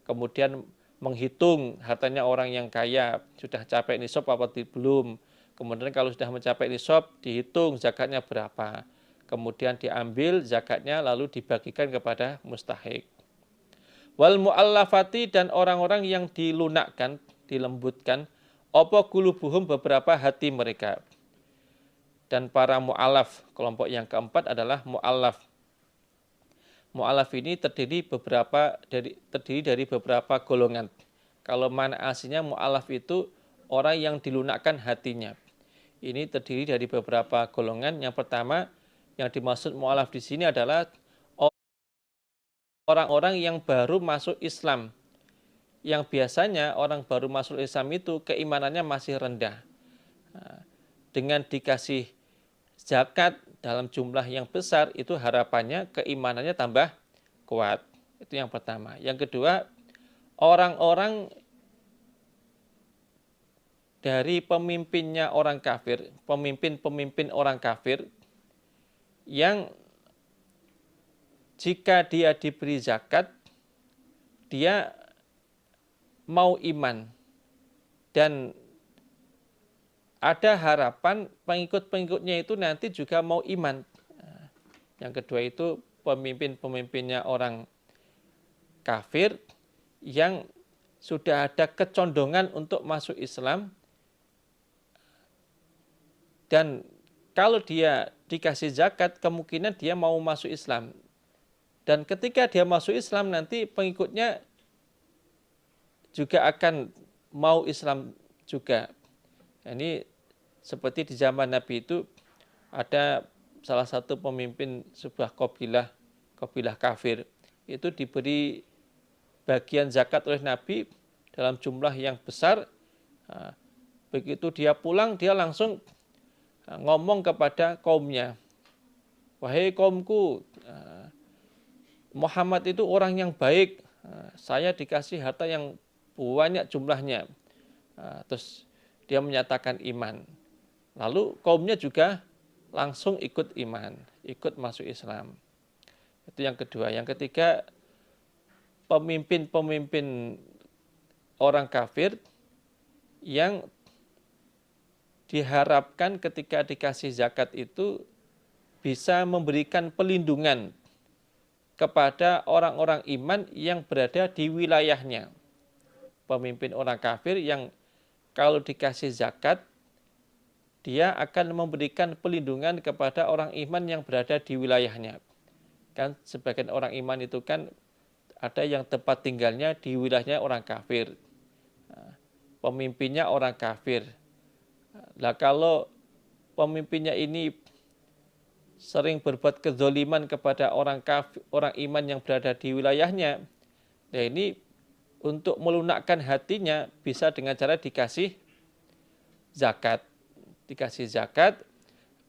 Kemudian menghitung hartanya orang yang kaya, sudah capai nisab apa belum. Kemudian kalau sudah mencapai nisab, dihitung zakatnya berapa. Kemudian diambil zakatnya lalu dibagikan kepada mustahik. Wal mu'allafati, dan orang-orang yang dilunakkan, dilembutkan, apa qulubuhum, beberapa hati mereka. Dan para mu'allaf, kelompok yang keempat adalah mu'allaf. Mu'allaf ini terdiri dari beberapa golongan. Kalau mana aslinya mu'allaf itu orang yang dilunakkan hatinya. Ini terdiri dari beberapa golongan. Yang pertama, Yang dimaksud mu'alaf di sini adalah orang-orang yang baru masuk Islam. Yang biasanya orang baru masuk Islam itu keimanannya masih rendah. Dengan dikasih zakat dalam jumlah yang besar, itu harapannya keimanannya tambah kuat. Itu yang pertama. Yang kedua, orang-orang dari pemimpinnya orang kafir, pemimpin-pemimpin orang kafir, yang jika dia diberi zakat, dia mau iman. Dan ada harapan pengikut-pengikutnya itu nanti juga mau iman. Yang kedua itu pemimpin-pemimpinnya orang kafir yang sudah ada kecondongan untuk masuk Islam. Dan kalau dia dikasih zakat, kemungkinan dia mau masuk Islam. Dan ketika dia masuk Islam, nanti pengikutnya juga akan mau Islam juga. Ini seperti di zaman Nabi itu ada salah satu pemimpin sebuah kabilah kafir. Itu diberi bagian zakat oleh Nabi dalam jumlah yang besar. Begitu dia pulang, dia langsung ngomong kepada kaumnya, wahai kaumku, Muhammad itu orang yang baik, saya dikasih harta yang banyak jumlahnya. Terus dia menyatakan iman. Lalu kaumnya juga langsung ikut iman, ikut masuk Islam. Itu yang kedua. Yang ketiga, pemimpin-pemimpin orang kafir yang diharapkan ketika dikasih zakat itu bisa memberikan pelindungan kepada orang-orang iman yang berada di wilayahnya. Pemimpin orang kafir yang kalau dikasih zakat, dia akan memberikan pelindungan kepada orang iman yang berada di wilayahnya. Kan sebagian orang iman itu kan ada yang tempat tinggalnya di wilayahnya orang kafir. Pemimpinnya orang kafir. Nah, kalau pemimpinnya ini sering berbuat kezaliman kepada orang kafir, orang iman yang berada di wilayahnya, nah ini untuk melunakkan hatinya bisa dengan cara dikasih zakat. Dikasih zakat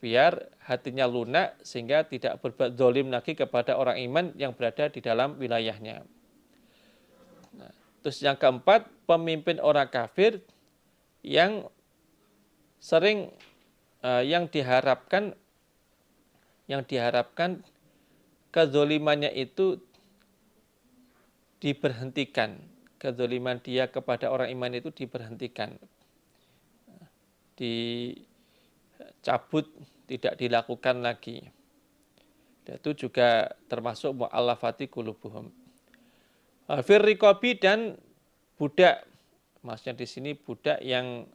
biar hatinya lunak sehingga tidak berbuat zalim lagi kepada orang iman yang berada di dalam wilayahnya. Nah, terus yang keempat, pemimpin orang kafir yang sering yang diharapkan kezalimannya itu diberhentikan. Kezaliman dia kepada orang iman itu diberhentikan. Dicabut, tidak dilakukan lagi. Dan itu juga termasuk mu'allafati qulubuhum. Fir riqabi dan budak. Maksudnya di sini budak yang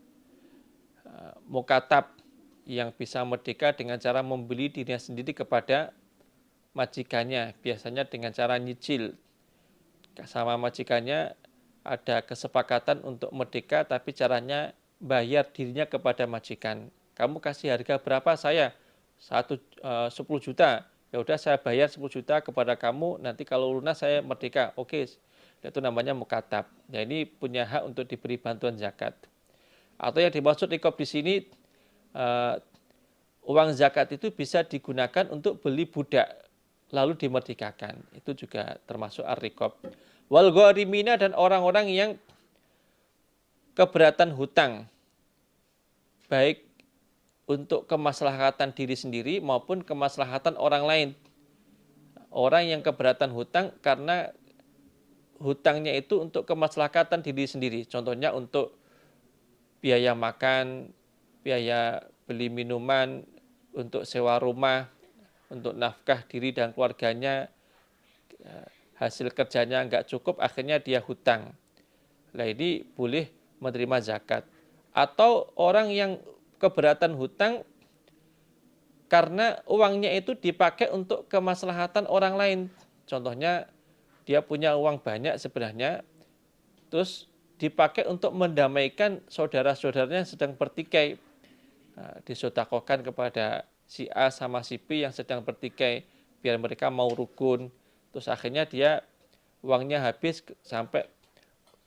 mukatab, yang bisa merdeka dengan cara membeli dirinya sendiri kepada majikannya, biasanya dengan cara nyicil. Sama majikannya ada kesepakatan untuk merdeka, tapi caranya bayar dirinya kepada majikan. Kamu kasih harga berapa? Saya 10 juta. Ya udah, saya bayar 10 juta kepada kamu, nanti kalau lunas saya merdeka. Oke, itu namanya mukatab. Ya, ini punya hak untuk diberi bantuan zakat. Atau yang dimaksud riqab di sini, uang zakat itu bisa digunakan untuk beli budak lalu dimerdekakan. Itu juga termasuk ar-riqab. Wal gharimina, dan orang-orang yang keberatan hutang, baik untuk kemaslahatan diri sendiri maupun kemaslahatan orang lain. Orang yang keberatan hutang karena hutangnya itu untuk kemaslahatan diri sendiri. Contohnya untuk biaya makan, biaya beli minuman, untuk sewa rumah, untuk nafkah diri dan keluarganya, hasil kerjanya nggak cukup, akhirnya dia hutang. Nah, ini boleh menerima zakat. Atau orang yang keberatan hutang karena uangnya itu dipakai untuk kemaslahatan orang lain. Contohnya dia punya uang banyak sebenarnya, terus dipakai untuk mendamaikan saudara-saudaranya yang sedang bertikai. Disedekahkan kepada si A sama si B yang sedang bertikai biar mereka mau rukun. Terus akhirnya dia uangnya habis sampai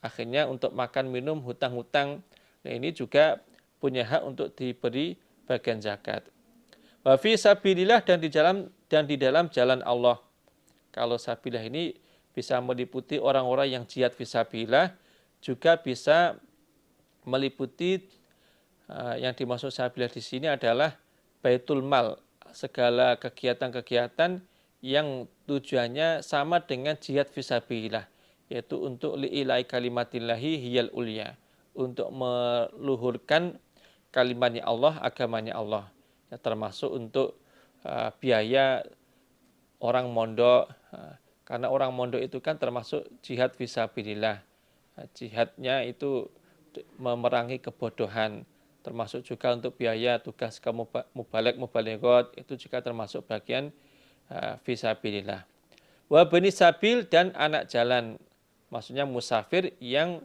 akhirnya untuk makan minum hutang-hutang. Nah, ini juga punya hak untuk diberi bagian zakat. Wa fi sabilillah dan di dalam jalan Allah. Kalau sabilillah ini bisa meliputi orang-orang yang jihad fi sabilillah, juga bisa meliputi yang dimaksud sabilillah di sini adalah baitul mal, segala kegiatan-kegiatan yang tujuannya sama dengan jihad fi sabilillah, yaitu untuk li'ilai kalimatillahi hiyal ulya, untuk meluhurkan kalimatnya Allah, agamanya Allah. Ya, termasuk untuk biaya orang mondok, karena orang mondok itu kan termasuk jihad fi sabilillah. Jihadnya itu memerangi kebodohan, termasuk juga untuk biaya tugas ke mubalik-mubalighot, itu juga termasuk bagian fisabilillah. Wa bani sabil dan anak jalan, maksudnya musafir yang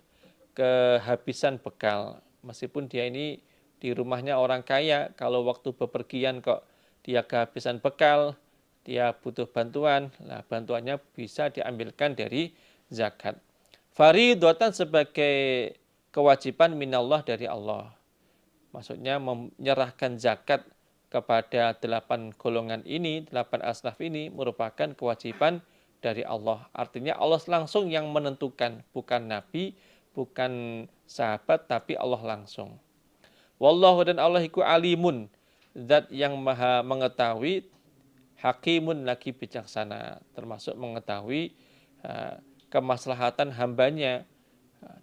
kehabisan bekal. Meskipun dia ini di rumahnya orang kaya, kalau waktu bepergian kok dia kehabisan bekal, dia butuh bantuan, nah bantuannya bisa diambilkan dari zakat. Faridatan sebagai kewajiban minallah dari Allah. Maksudnya menyerahkan zakat kepada 8 golongan ini, 8 asnaf ini merupakan kewajiban dari Allah. Artinya Allah langsung yang menentukan, bukan Nabi, bukan sahabat, tapi Allah langsung. Wallahu dan Allah iku alimun, zat yang maha mengetahui, hakimun lagi bijaksana, termasuk mengetahui kemaslahatan hambanya,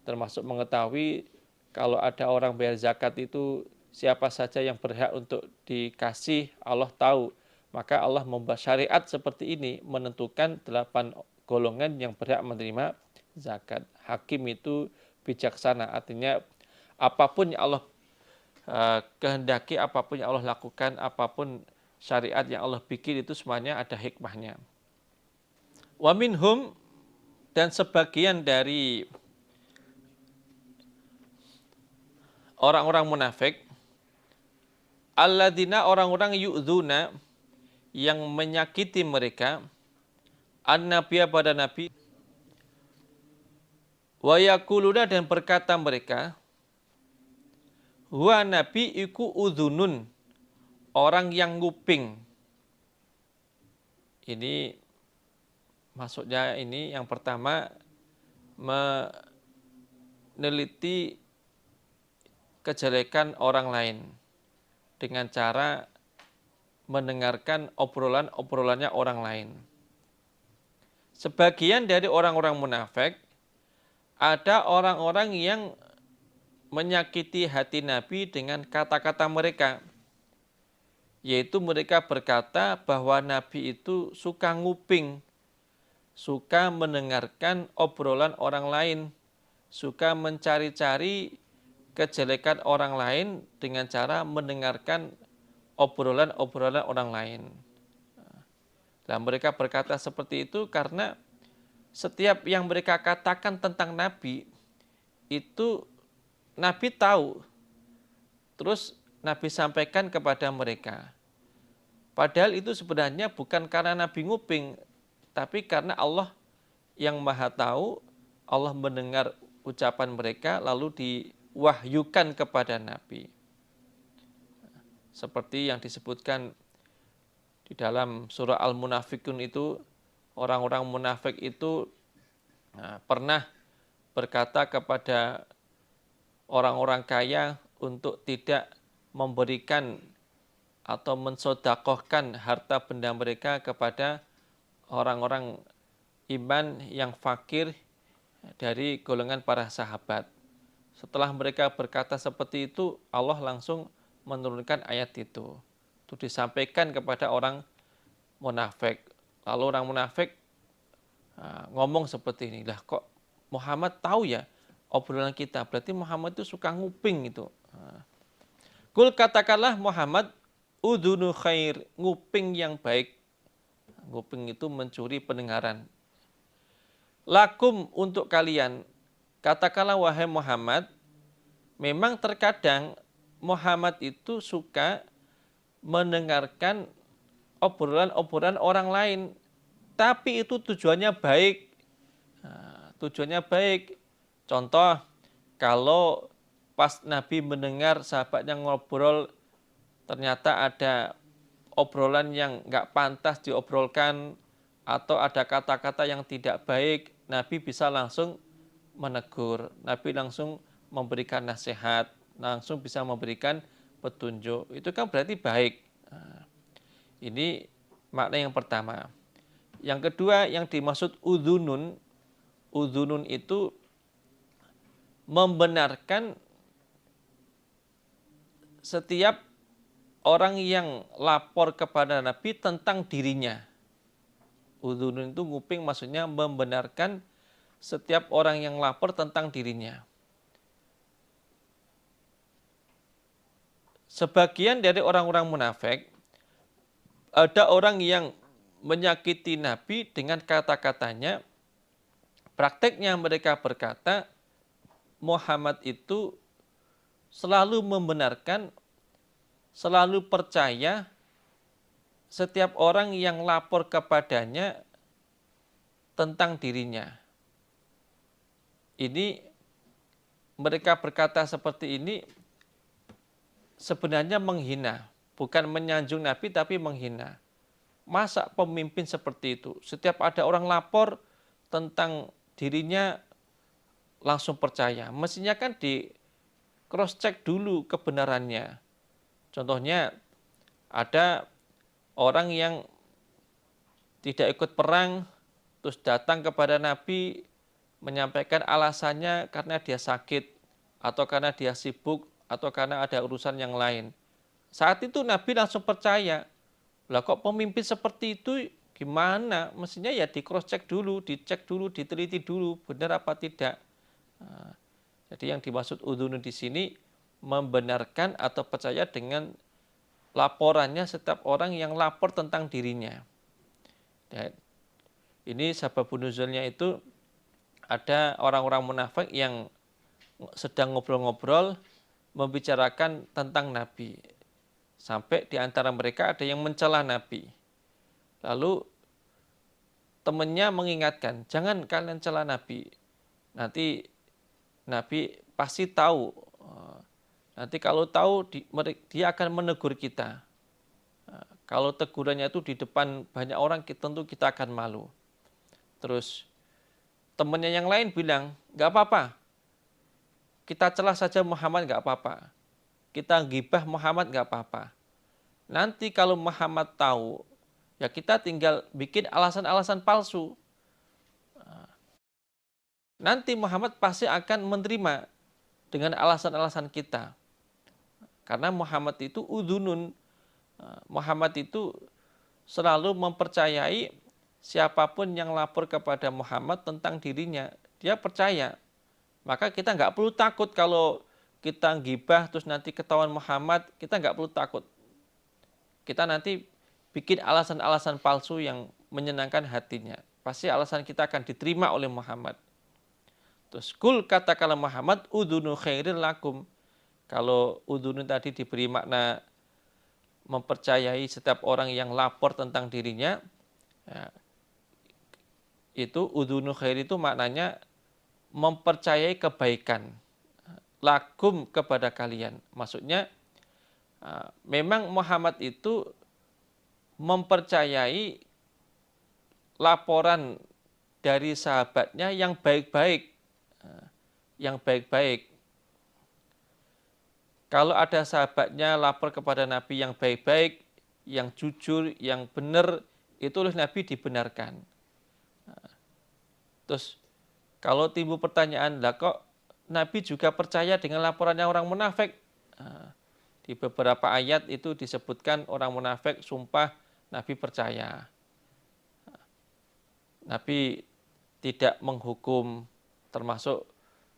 termasuk mengetahui kalau ada orang bayar zakat itu siapa saja yang berhak untuk dikasih, Allah tahu. Maka Allah membuat syariat seperti ini, menentukan 8 golongan yang berhak menerima zakat. Hakim itu bijaksana, artinya apapun yang Allah kehendaki, apapun yang Allah lakukan, apapun syariat yang Allah bikin itu semuanya ada hikmahnya. Wa minhum dan sebagian dari orang-orang munafik, alladzina orang-orang yu'dzuna yang menyakiti mereka, an-nabiyya pada nabi, wa yaquluna dan berkata mereka, huwa nabi iku udhunun, orang yang nguping. Ini maksudnya ini yang pertama meneliti kejelekan orang lain dengan cara mendengarkan obrolannya orang lain. Sebagian dari orang-orang munafik, ada orang-orang yang menyakiti hati Nabi dengan kata-kata mereka, yaitu mereka berkata bahwa Nabi itu suka nguping, suka mendengarkan obrolan orang lain, suka mencari-cari kejelekan orang lain dengan cara mendengarkan obrolan-obrolan orang lain. Dan mereka berkata seperti itu karena setiap yang mereka katakan tentang Nabi, itu Nabi tahu, terus Nabi sampaikan kepada mereka. Padahal itu sebenarnya bukan karena Nabi nguping, tapi karena Allah yang maha tahu, Allah mendengar ucapan mereka lalu diwahyukan kepada Nabi. Seperti yang disebutkan di dalam surah Al-Munafikun itu, orang-orang munafik itu pernah berkata kepada orang-orang kaya untuk tidak memberikan atau mensodakohkan harta benda mereka kepada orang-orang iman yang fakir dari golongan para sahabat. Setelah mereka berkata seperti itu, Allah langsung menurunkan ayat itu. Itu disampaikan kepada orang munafik. Lalu orang munafik ngomong seperti ini, lah kok Muhammad tahu ya obrolan kita, berarti Muhammad itu suka nguping itu. Kul katakanlah Muhammad, udhunu khair, nguping yang baik. Nguping itu mencuri pendengaran. Lakum untuk kalian, katakanlah wahai Muhammad, memang terkadang Muhammad itu suka mendengarkan obrolan-obrolan orang lain, tapi itu tujuannya baik. Nah, tujuannya baik. Contoh, kalau pas Nabi mendengar sahabatnya ngobrol, ternyata ada obrolan yang nggak pantas diobrolkan, atau ada kata-kata yang tidak baik, Nabi bisa langsung menegur, Nabi langsung memberikan nasihat, langsung bisa memberikan petunjuk. Itu kan berarti baik. Nah, ini makna yang pertama. Yang kedua, yang dimaksud udhunun, udhunun itu membenarkan setiap orang yang lapor kepada Nabi tentang dirinya. Udhunun itu nguping, maksudnya membenarkan setiap orang yang lapor tentang dirinya. Sebagian dari orang-orang munafik, ada orang yang menyakiti Nabi dengan kata-katanya. Prakteknya mereka berkata, Muhammad itu selalu membenarkan, selalu percaya setiap orang yang lapor kepadanya tentang dirinya. Ini mereka berkata seperti ini sebenarnya menghina, bukan menyanjung Nabi tapi menghina. Masa pemimpin seperti itu? Setiap ada orang lapor tentang dirinya langsung percaya. Mestinya kan di cross check dulu kebenarannya. Contohnya ada orang yang tidak ikut perang terus datang kepada Nabi menyampaikan alasannya karena dia sakit atau karena dia sibuk atau karena ada urusan yang lain. Saat itu Nabi langsung percaya. Lah kok pemimpin seperti itu gimana? Mestinya ya di cross check dulu, dicek dulu, diteliti dulu benar apa tidak. Nah, jadi yang dimaksud udhunun di sini membenarkan atau percaya dengan laporannya setiap orang yang lapor tentang dirinya. Dan ini sababun nuzulnya itu ada orang-orang munafik yang sedang ngobrol-ngobrol membicarakan tentang Nabi. Sampai di antara mereka ada yang mencela Nabi. Lalu temannya mengingatkan, jangan kalian cela Nabi. Nanti Nabi pasti tahu. Nanti kalau tahu dia akan menegur kita. Kalau tegurannya itu di depan banyak orang, tentu kita akan malu. Terus temannya yang lain bilang, nggak apa-apa. Kita celah saja Muhammad nggak apa-apa. Kita gibah Muhammad nggak apa-apa. Nanti kalau Muhammad tahu, ya kita tinggal bikin alasan-alasan palsu. Nanti Muhammad pasti akan menerima dengan alasan-alasan kita. Karena Muhammad itu udhunun. Muhammad itu selalu mempercayai siapapun yang lapor kepada Muhammad tentang dirinya, dia percaya. Maka kita nggak perlu takut kalau kita gibah terus nanti ketahuan Muhammad, kita nggak perlu takut. Kita nanti bikin alasan-alasan palsu yang menyenangkan hatinya. Pasti alasan kita akan diterima oleh Muhammad. Terus kul katakanlah Muhammad udhunu khairil lakum. Kalau udhunu tadi diberi makna mempercayai setiap orang yang lapor tentang dirinya, ya, itu udhunu khair itu maknanya mempercayai kebaikan lakum kepada kalian. Maksudnya memang Muhammad itu mempercayai laporan dari sahabatnya yang baik-baik. Yang baik-baik. Kalau ada sahabatnya lapor kepada Nabi yang baik-baik, yang jujur, yang benar, itu oleh Nabi dibenarkan. Terus kalau timbul pertanyaan, lah kok Nabi juga percaya dengan laporannya orang munafik? Di beberapa ayat itu disebutkan orang munafik sumpah Nabi percaya. Nabi tidak menghukum, termasuk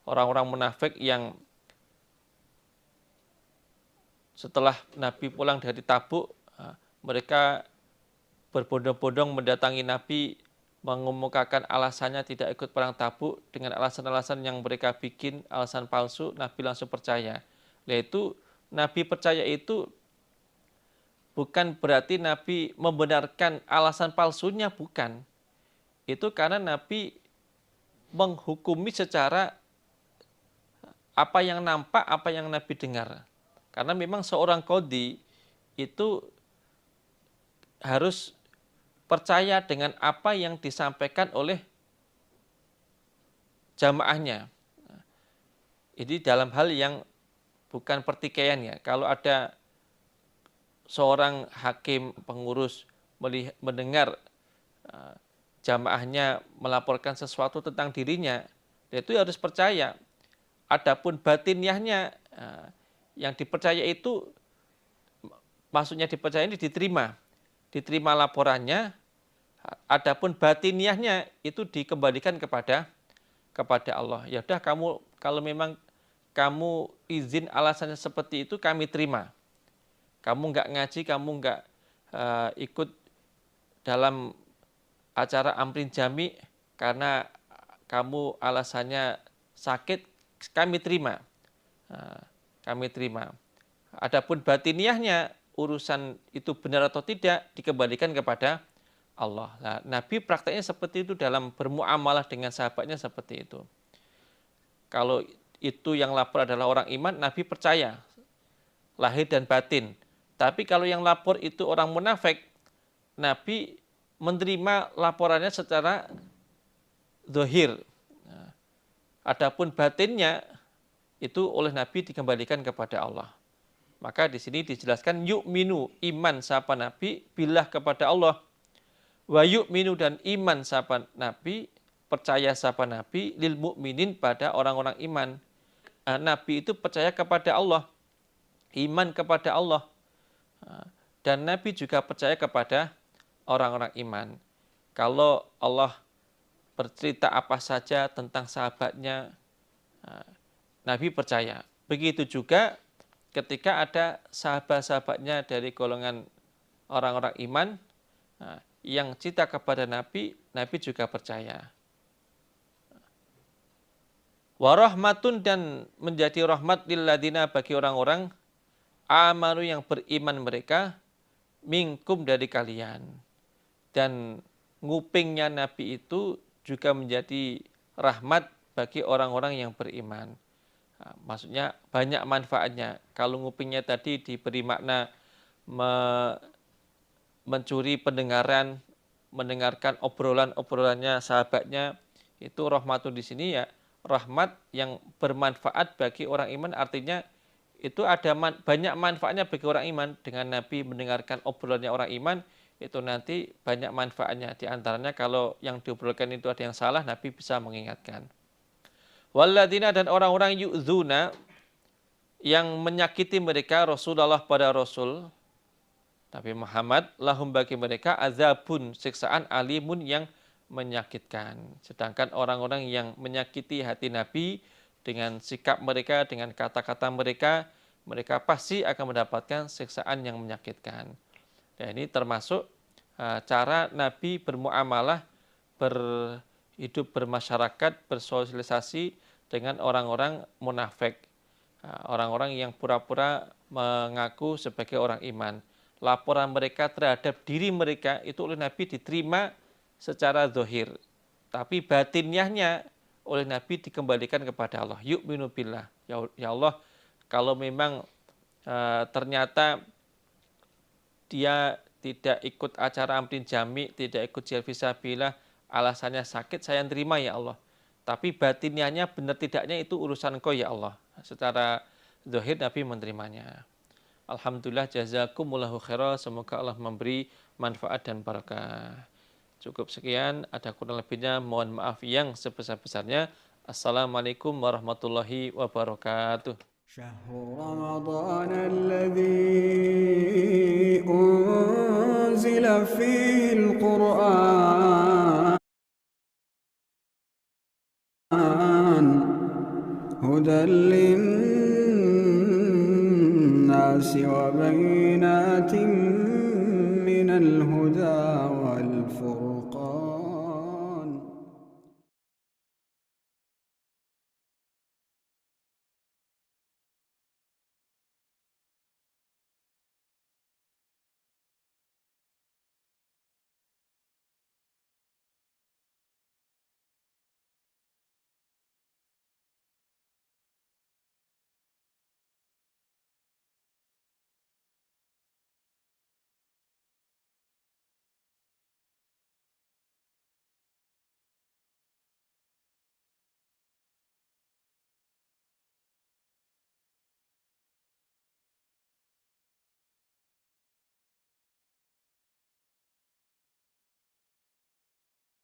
orang-orang munafik yang setelah Nabi pulang dari Tabuk, mereka berbondong-bondong mendatangi Nabi, mengemukakan alasannya tidak ikut perang Tabuk dengan alasan-alasan yang mereka bikin, alasan palsu. Nabi langsung percaya. Yaitu Nabi percaya itu bukan berarti Nabi membenarkan alasan palsunya, bukan. Itu karena Nabi menghukumi secara apa yang nampak, apa yang Nabi dengar. Karena memang seorang qadhi itu harus percaya dengan apa yang disampaikan oleh jamaahnya. Ini dalam hal yang bukan pertikaian ya. Kalau ada seorang hakim pengurus mendengar jamaahnya melaporkan sesuatu tentang dirinya, dia itu harus percaya. Adapun batiniahnya yang dipercaya itu, maksudnya dipercaya ini diterima laporannya. Adapun batiniahnya itu dikembalikan kepada Allah. Ya udah, kamu kalau memang kamu izin alasannya seperti itu, kami terima. Kamu nggak ngaji, kamu nggak ikut dalam acara amrin jami karena kamu alasannya sakit, kami terima. Kami terima. Adapun batiniahnya, urusan itu benar atau tidak dikembalikan kepada Allah. Nah, Nabi prakteknya seperti itu dalam bermuamalah dengan sahabatnya seperti itu. Kalau itu yang lapor adalah orang iman, Nabi percaya lahir dan batin. Tapi kalau yang lapor itu orang munafik, Nabi menerima laporannya secara zahir. Adapun batinnya itu oleh Nabi dikembalikan kepada Allah. Maka di sini dijelaskan yu'minu, iman sapa Nabi billah kepada Allah. Wa yu'minu, dan iman sapa Nabi, percaya sapa Nabi lil mu'minin, pada orang-orang iman. Nabi itu percaya kepada Allah, iman kepada Allah. Dan Nabi juga percaya kepada orang-orang iman. Kalau Allah bercerita apa saja tentang sahabatnya, Nabi percaya. Begitu juga ketika ada sahabat-sahabatnya dari golongan orang-orang iman yang cinta kepada Nabi, Nabi juga percaya. Warahmatun, dan menjadi rahmat lilladina, bagi orang-orang amanu, yang beriman mereka, minkum, dari kalian. Dan ngupingnya Nabi itu juga menjadi rahmat bagi orang-orang yang beriman. Maksudnya banyak manfaatnya. Kalau ngupingnya tadi diberi makna mencuri pendengaran, mendengarkan obrolannya sahabatnya, itu rahmatun di sini ya rahmat yang bermanfaat bagi orang iman. Artinya itu ada banyak manfaatnya bagi orang iman. Dengan Nabi mendengarkan obrolannya orang iman, itu nanti banyak manfaatnya. Di antaranya kalau yang diobrolkan itu ada yang salah, Nabi bisa mengingatkan. Walladzina, dan orang-orang yu'dzuna, yang menyakiti mereka Rasulullah, pada Rasul Nabi Muhammad, lahum, bagi mereka azabun, siksaan, alimun, yang menyakitkan. Sedangkan orang-orang yang menyakiti hati Nabi dengan sikap mereka, dengan kata-kata mereka, mereka pasti akan mendapatkan siksaan yang menyakitkan. Dan ini termasuk cara Nabi bermuamalah, berhidup bermasyarakat, bersosialisasi dengan orang-orang munafik, orang-orang yang pura-pura mengaku sebagai orang iman. Laporan mereka terhadap diri mereka itu oleh Nabi diterima secara zahir, tapi batiniahnya oleh Nabi dikembalikan kepada Allah. Yu'minu billah, ya Allah, kalau memang ternyata dia tidak ikut acara amrin jami, tidak ikut jihad fisabilillah, alasannya sakit, saya terima ya Allah. Tapi batiniahnya benar tidaknya itu urusan Engkau ya Allah. Secara zahir Nabi menerimanya. Alhamdulillah, jazakumullahu khairan. Semoga Allah memberi manfaat dan barakah. Cukup sekian, ada kurang lebihnya mohon maaf yang sebesar-besarnya. Assalamualaikum warahmatullahi wabarakatuh. شهر رمضان الذي أنزل فيه القرآن هدى للناس وبينات من الهدى